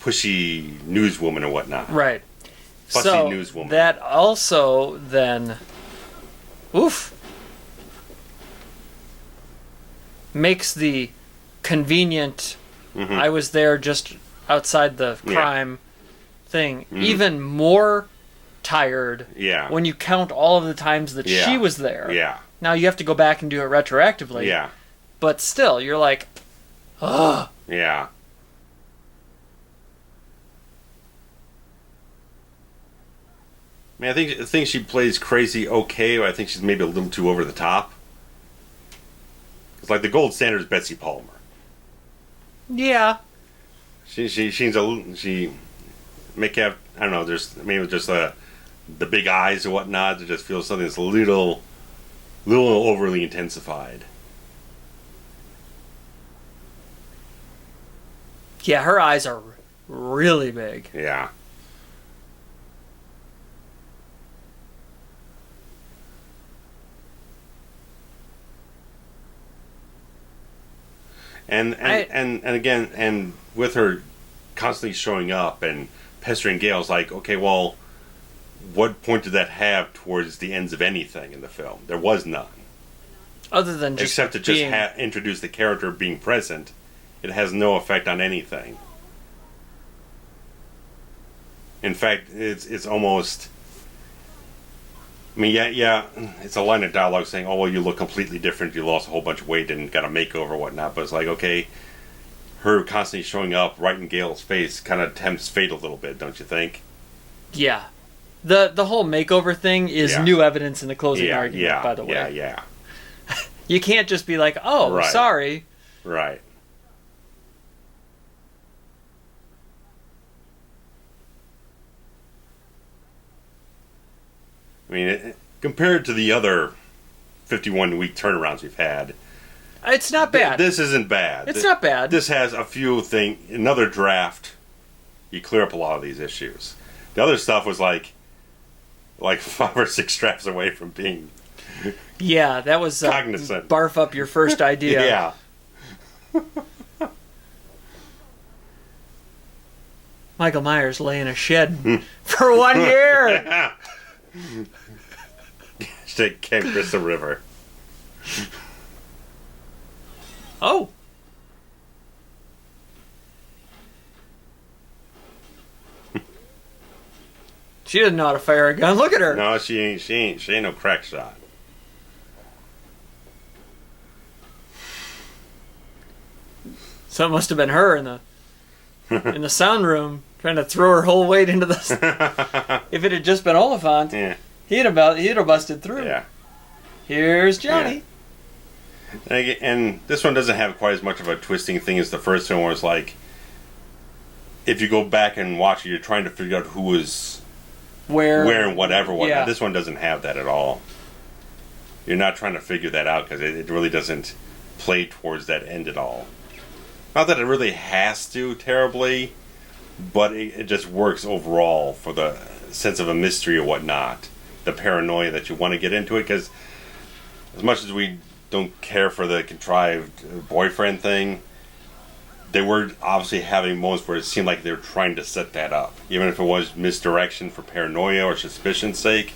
pushy newswoman or whatnot. Right. Fussy so newswoman. That also then, makes the convenient. I was there just outside the crime thing even more tired. Yeah. When you count all of the times that she was there. Yeah. Now you have to go back and do it retroactively. Yeah. But still, you're like, ugh. Yeah. I mean, I think she plays crazy okay, but I think she's maybe a little too over the top. It's like the gold standard is Betsy Palmer. Yeah. She make have, I don't know, there's maybe just the big eyes or whatnot. It just feels something that's a little overly intensified. Yeah, her eyes are really big. Yeah. And again, and with her constantly showing up and pestering Gale's like, okay, well, what point did that have towards the ends of anything in the film? There was none. Other than just except to just introduce the character being present, it has no effect on anything. In fact, it's almost. I mean, yeah, it's a line of dialogue saying, "Oh, well, you look completely different. You lost a whole bunch of weight and got a makeover, or whatnot." But it's like, okay, her constantly showing up right in Gale's face kind of tempts fate a little bit, don't you think? Yeah, the whole makeover thing is new evidence in the closing argument. By the way, yeah. You can't just be like, "Oh, sorry." Right. I mean, compared to the other 51-week turnarounds we've had, it's not bad. This isn't bad. It's not bad. This has a few things. Another draft, you clear up a lot of these issues. The other stuff was like 5 or 6 drafts away from being. Yeah, that was cognizant. Barf up your first idea. Yeah. Michael Myers lay in a shed for 1 year. Can't cross the river. Oh. She doesn't know how to fire a gun. Look at her. No, she ain't no crack shot. So it must have been her in the sound room trying to throw her whole weight into this. If it had just been Olyphant, yeah, he'd have busted through. Yeah. Here's Johnny. Yeah. And this one doesn't have quite as much of a twisting thing as the first one, where it's like, if you go back and watch it, you're trying to figure out who was where and whatever. Yeah. This one doesn't have that at all. You're not trying to figure that out because it really doesn't play towards that end at all. Not that it really has to terribly, but it just works overall for the sense of a mystery or whatnot. The paranoia that you want to get into it, because as much as we don't care for the contrived boyfriend thing, they were obviously having moments where it seemed like they were trying to set that up. Even if it was misdirection for paranoia or suspicion's sake,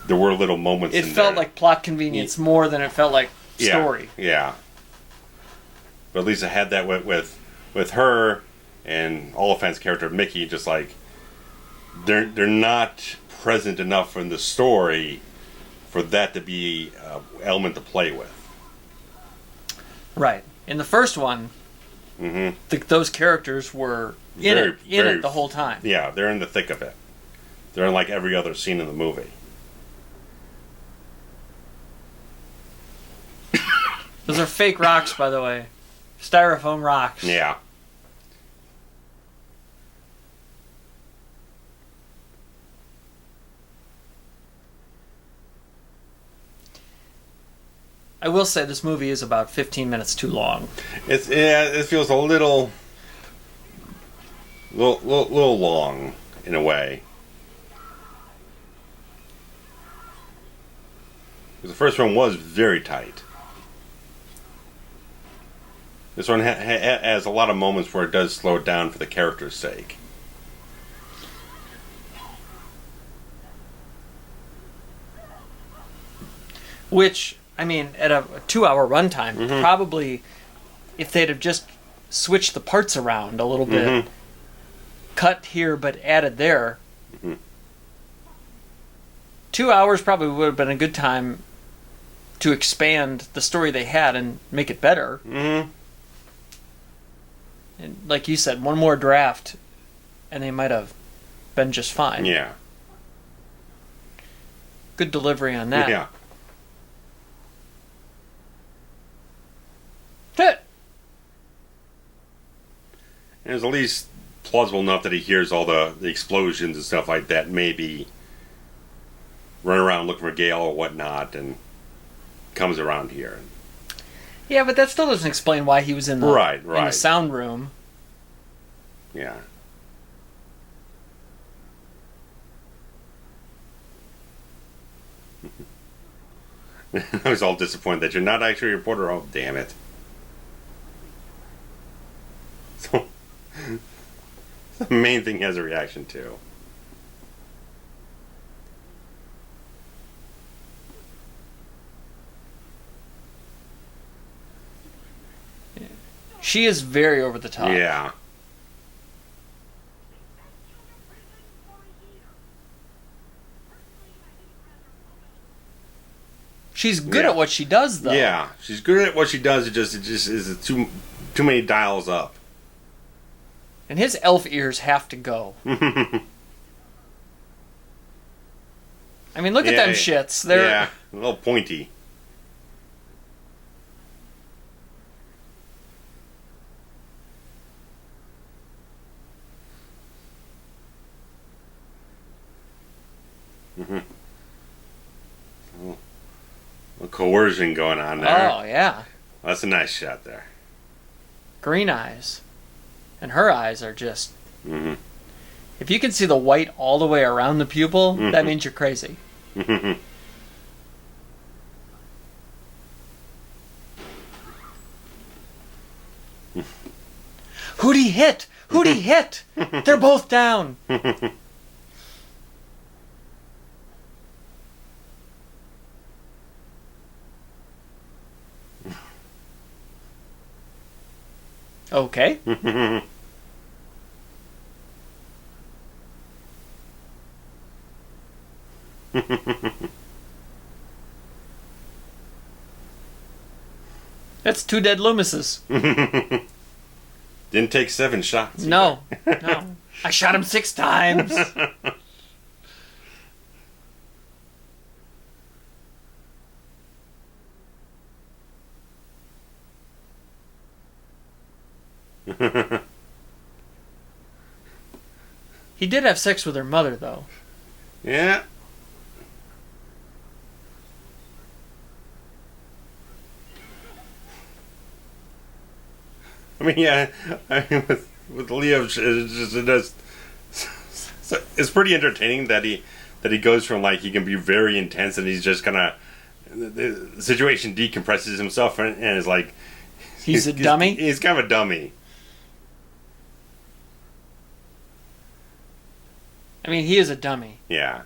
there were little moments in there. It felt like plot convenience more than it felt like story. Yeah. But at least I had that with her and Olyphant's character Mickey, just like they're not present enough in the story for that to be an element to play with. Right. In the first one, those characters were in it the whole time. Yeah, they're in the thick of it. They're in like every other scene in the movie. Those are fake rocks, by the way. Styrofoam rocks. Yeah. I will say this movie is about 15 minutes too long. It feels a little long in a way. The first one was very tight. This one has a lot of moments where it does slow it down for the character's sake. Which, I mean, at a 2-hour runtime, probably if they'd have just switched the parts around a little bit, cut here but added there, 2 hours probably would have been a good time to expand the story they had and make it better. And like you said, one more draft and they might have been just fine. Yeah. Good delivery on that. Yeah. Hit. And it's at least plausible enough that he hears all the explosions and stuff like that, maybe run around looking for Gale or whatnot, and comes around here. Yeah, but that still doesn't explain why he was in the right. in the sound room. Yeah. I was all disappointed that you're not actually a reporter. Oh, damn it. So, the main thing he has a reaction to. She is very over the top. Yeah. She's good at what she does, though. Yeah, she's good at what she does. It just is too many dials up. And his elf ears have to go. I mean, look at them shits. They're a little pointy. Coercion going on there. Oh, yeah. That's a nice shot there. Green eyes. And her eyes are just... If you can see the white all the way around the pupil, that means you're crazy. Who'd he hit? Who'd he hit? They're both down. Okay. That's 2 dead Loomises. Didn't take 7 shots. No. No. I shot him 6 times. He did have sex with her mother, though. Yeah. I mean, yeah. I mean, with Liev, it's pretty entertaining that he goes from, like, he can be very intense and he's just gonna, the situation decompresses himself and is like, he's a dummy. He's kind of a dummy. I mean, he is a dummy. Yeah.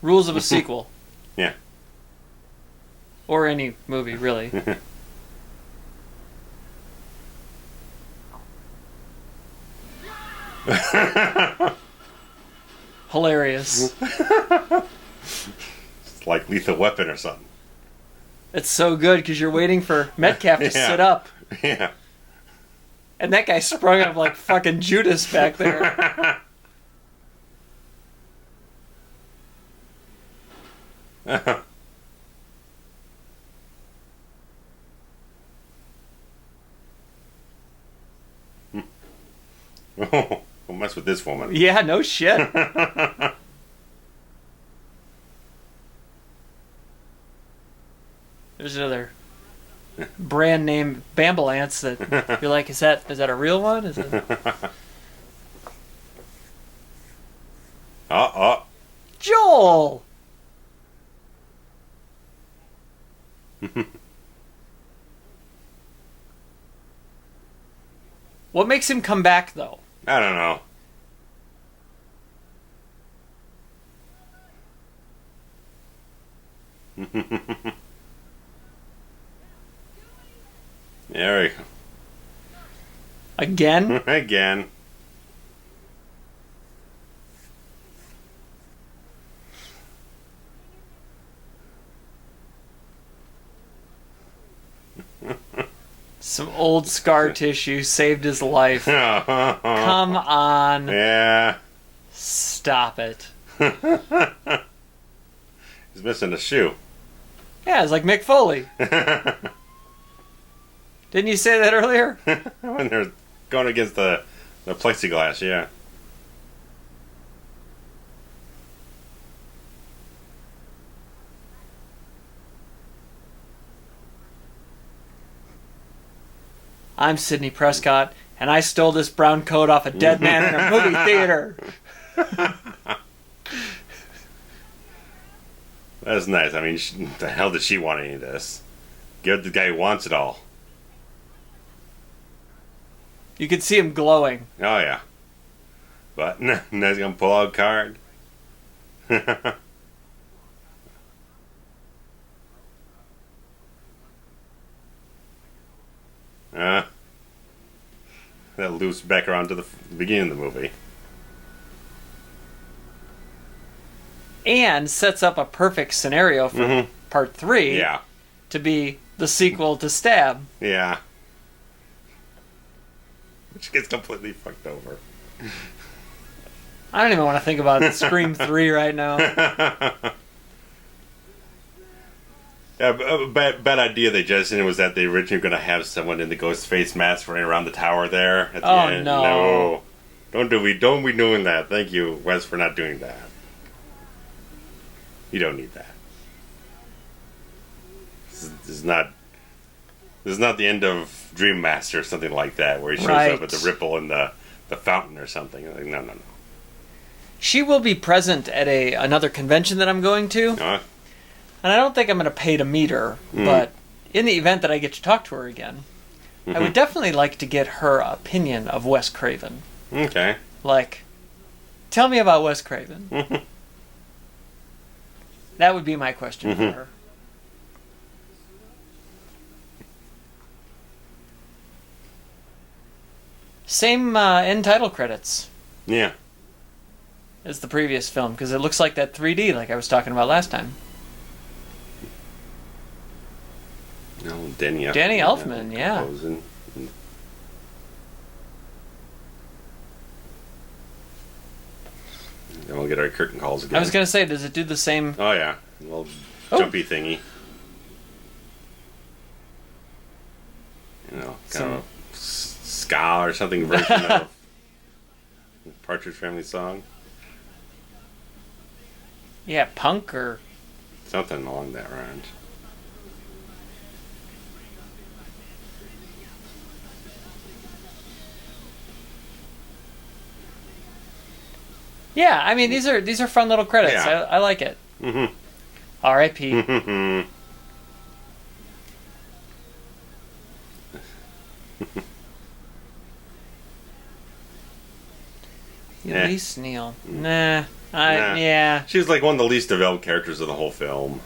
Rules of a sequel. Yeah. Or any movie, really. Hilarious. It's like Lethal Weapon or something. It's so good because you're waiting for Metcalf to sit up. Yeah. And that guy sprung up like fucking Judas back there. Oh, don't mess with this woman. Yeah, no shit. There's another brand name Bambalance that you're like, is that a real one? Is it? Joel. What makes him come back, though? I don't know. There we go. Again? Again. Some old scar tissue saved his life. Come on. Yeah. Stop it. He's missing a shoe. Yeah, it's like Mick Foley. Didn't you say that earlier? When they're going against the plexiglass, yeah. I'm Sidney Prescott, and I stole this brown coat off a dead man in a movie theater. That's nice. I mean, the hell did she want any of this? Give the guy who wants it all. You could see him glowing. Oh, yeah. But, now he's going to pull out a card. That loops back around to the beginning of the movie. And sets up a perfect scenario for part 3. Yeah. To be the sequel to Stab. Yeah. Which gets completely fucked over. I don't even want to think about Scream 3 right now. Yeah, bad idea they just did was that they originally were going to have someone in the Ghostface mask running around the tower there at the end. No. Don't be doing that. Thank you, Wes, for not doing that. You don't need that. This is not the end of Dream Master or something like that, where he shows up at the ripple in the fountain or something. Like, no. She will be present at another convention that I'm going to. And I don't think I'm going to pay to meet her, but in the event that I get to talk to her again, I would definitely like to get her opinion of Wes Craven. Okay. Like, tell me about Wes Craven. That would be my question for her. same end title credits. Yeah. As the previous film, because it looks like that 3D, like I was talking about last time. No, Danny Elfman, yeah. Composing. Then we'll get our curtain calls again. I was going to say, does it do the same? Oh, yeah. A little jumpy thingy. You know, kind of a ska or something version of Partridge Family song. Yeah, punk or... something along that range. Yeah, I mean, these are fun little credits. Yeah. I like it. Mm-hmm. R.I.P. Elise Neal. Nah. Yeah. She's like one of the least developed characters of the whole film.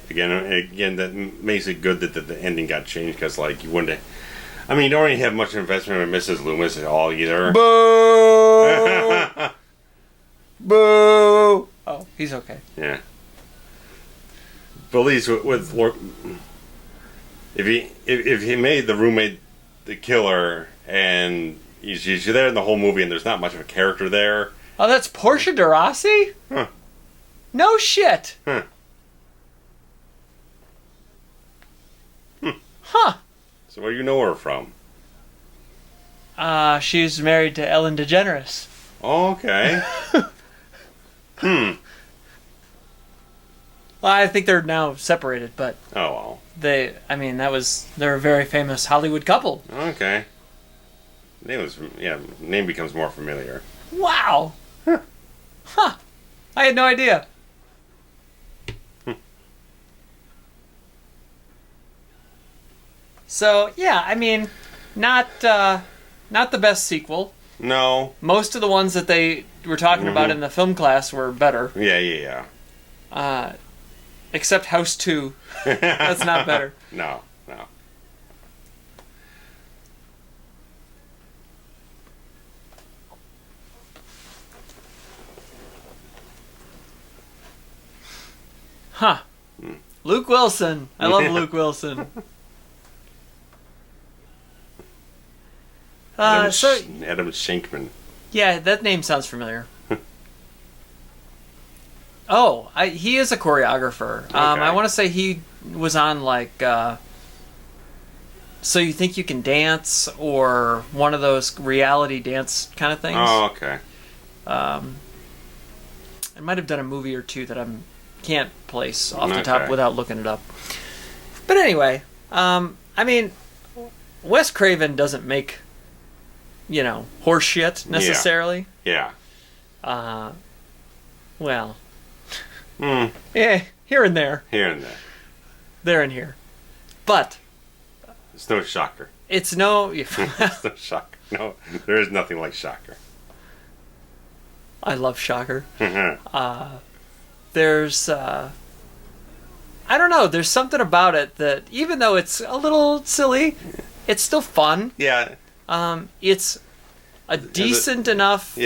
Again, that makes it good that the ending got changed, because like you wouldn't. I mean, you don't really have much investment with Mrs. Loomis at all either. Boo! Boo! Oh, he's okay. Yeah. But at least with if he made the roommate the killer, and she's there in the whole movie, and there's not much of a character there. Oh, that's Portia de Rossi? Huh. No shit. Huh. Huh. So where do you know her from? She's married to Ellen DeGeneres. Okay. Well, I think they're now separated, but Oh well. they're a very famous Hollywood couple. Okay. Name becomes more familiar. Wow. Huh. I had no idea. So, yeah, I mean, not the best sequel. No. Most of the ones that they were talking about in the film class were better. Yeah. Except House 2. That's not better. No. Huh. Luke Wilson. I love Luke Wilson. Adam Shankman. Yeah, that name sounds familiar. Oh, he is a choreographer. Okay. I want to say he was on like So You Think You Can Dance, or one of those reality dance kind of things. Oh, okay. I might have done a movie or two that I can't place off the top without looking it up. But anyway, I mean, Wes Craven doesn't make, horse shit necessarily. Yeah. Well, yeah, here and there. Here and there. There and here. But It's no shocker. it's no... It's no shocker. No, there is nothing like Shocker. I love Shocker. There's... I don't know, there's something about it that, even though it's a little silly, it's still fun. Yeah. It's a decent enough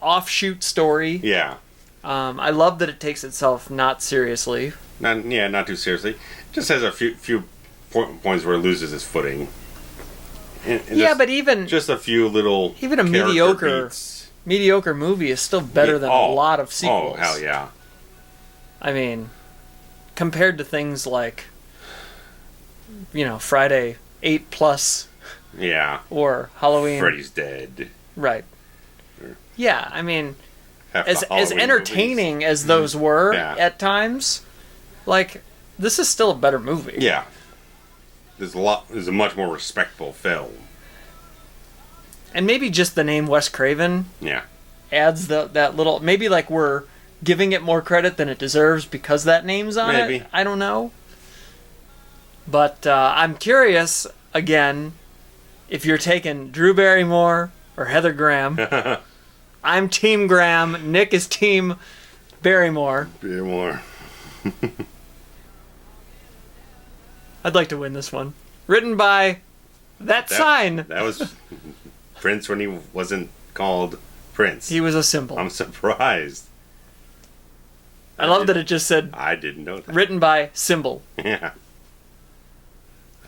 offshoot story. Yeah. I love that it takes itself not seriously. Not too seriously. Just has a few points where it loses its footing. But even just a few little even a mediocre movie is still better than a lot of sequels. Oh, hell yeah. I mean, compared to things like, Friday 8 Plus. Yeah. Or Halloween. Freddy's Dead. Right. Yeah, I mean, As entertaining movies. as those were at times, like, this is still a better movie. Yeah. There's a much more respectable film. And maybe just the name Wes Craven adds that little... Maybe, like, we're giving it more credit than it deserves because that name's on it. I don't know. But I'm curious, again, if you're taking Drew Barrymore or Heather Graham. I'm Team Graham. Nick is Team Barrymore. I'd like to win this one. Written by That sign. That was Prince when he wasn't called Prince. He was a symbol. I'm surprised. I love that it just said... I didn't know that. Written by Symbol. Yeah.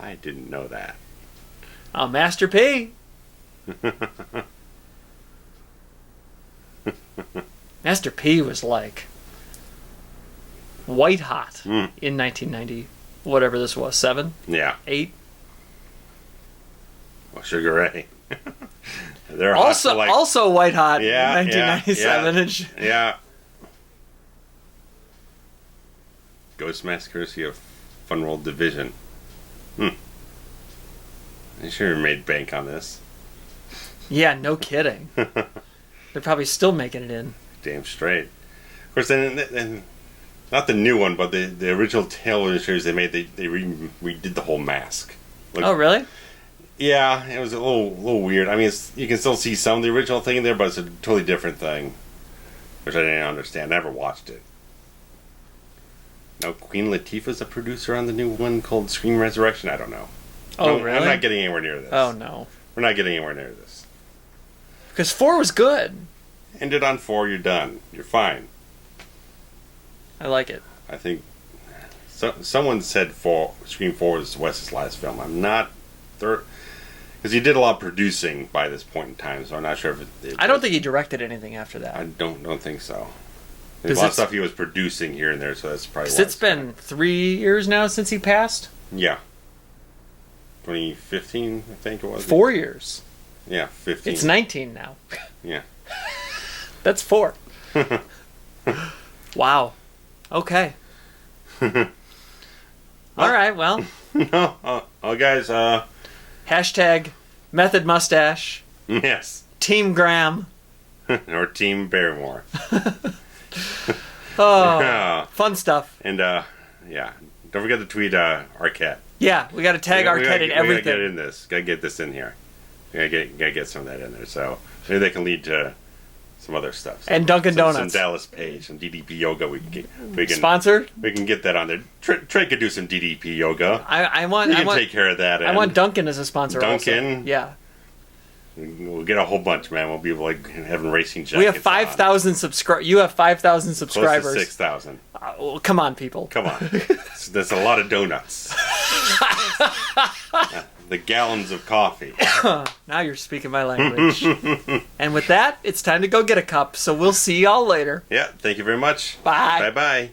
I didn't know that. Master P. Master P was like white hot in 1990, whatever this was, 7? Yeah. 8? Well, Sugar Ray. They're also like, also white hot in 1997. Yeah. Ghost Mask courtesy of Fun World Division. They sure made bank on this. Yeah, no kidding. They're probably still making it in. Damn straight. Of course, then not the new one, but the original television series they made, they redid the whole mask. Like, oh, really? Yeah, it was a little weird. I mean, you can still see some of the original thing in there, but it's a totally different thing, which I didn't understand. I never watched it. Now, Queen Latifah's a producer on the new one called Scream Resurrection. I don't know. Oh, no, really? I'm not getting anywhere near this. Oh, no. We're not getting anywhere near this. Because 4 was good. Ended on 4, you're done. You're fine. I like it. I think someone said Scream 4 was Wes's last film. I'm not... Because he did a lot of producing by this point in time, so I'm not sure if it I don't think he directed anything after that. I don't think so. There's a lot of stuff he was producing here and there, so that's probably why. It's been 3 years now since he passed? Yeah. 2015, I think it was. 4 years. Yeah, 15. It's 19 now. Yeah. That's 4. Wow. Okay. All right, well. No, guys, Hashtag Method Mustache. Yes. Team Graham. Or Team Barrymore. Oh, fun stuff. And, yeah. Don't forget to tweet Arquette. Yeah, we got to tag Arquette in everything. We got to get in this. Got to get this in here. We got to get some of that in there. So maybe that can lead to some other stuff. And Dunkin' Donuts. Some Dallas Page, some DDP Yoga. We can sponsor. We can get that on there. Trey could do some DDP Yoga. I want take care of that. I want Dunkin' as a sponsor. Dunkin'. Also. Yeah. We'll get a whole bunch, man. We'll be like having racing jackets. We have 5,000 subscribers. You have 5,000 subscribers. Close to 6,000. Well, come on, people. Come on. That's a lot of donuts. The gallons of coffee. Now you're speaking my language. And with that, it's time to go get a cup. So we'll see y'all later. Yeah. Thank you very much. Bye. Bye-bye.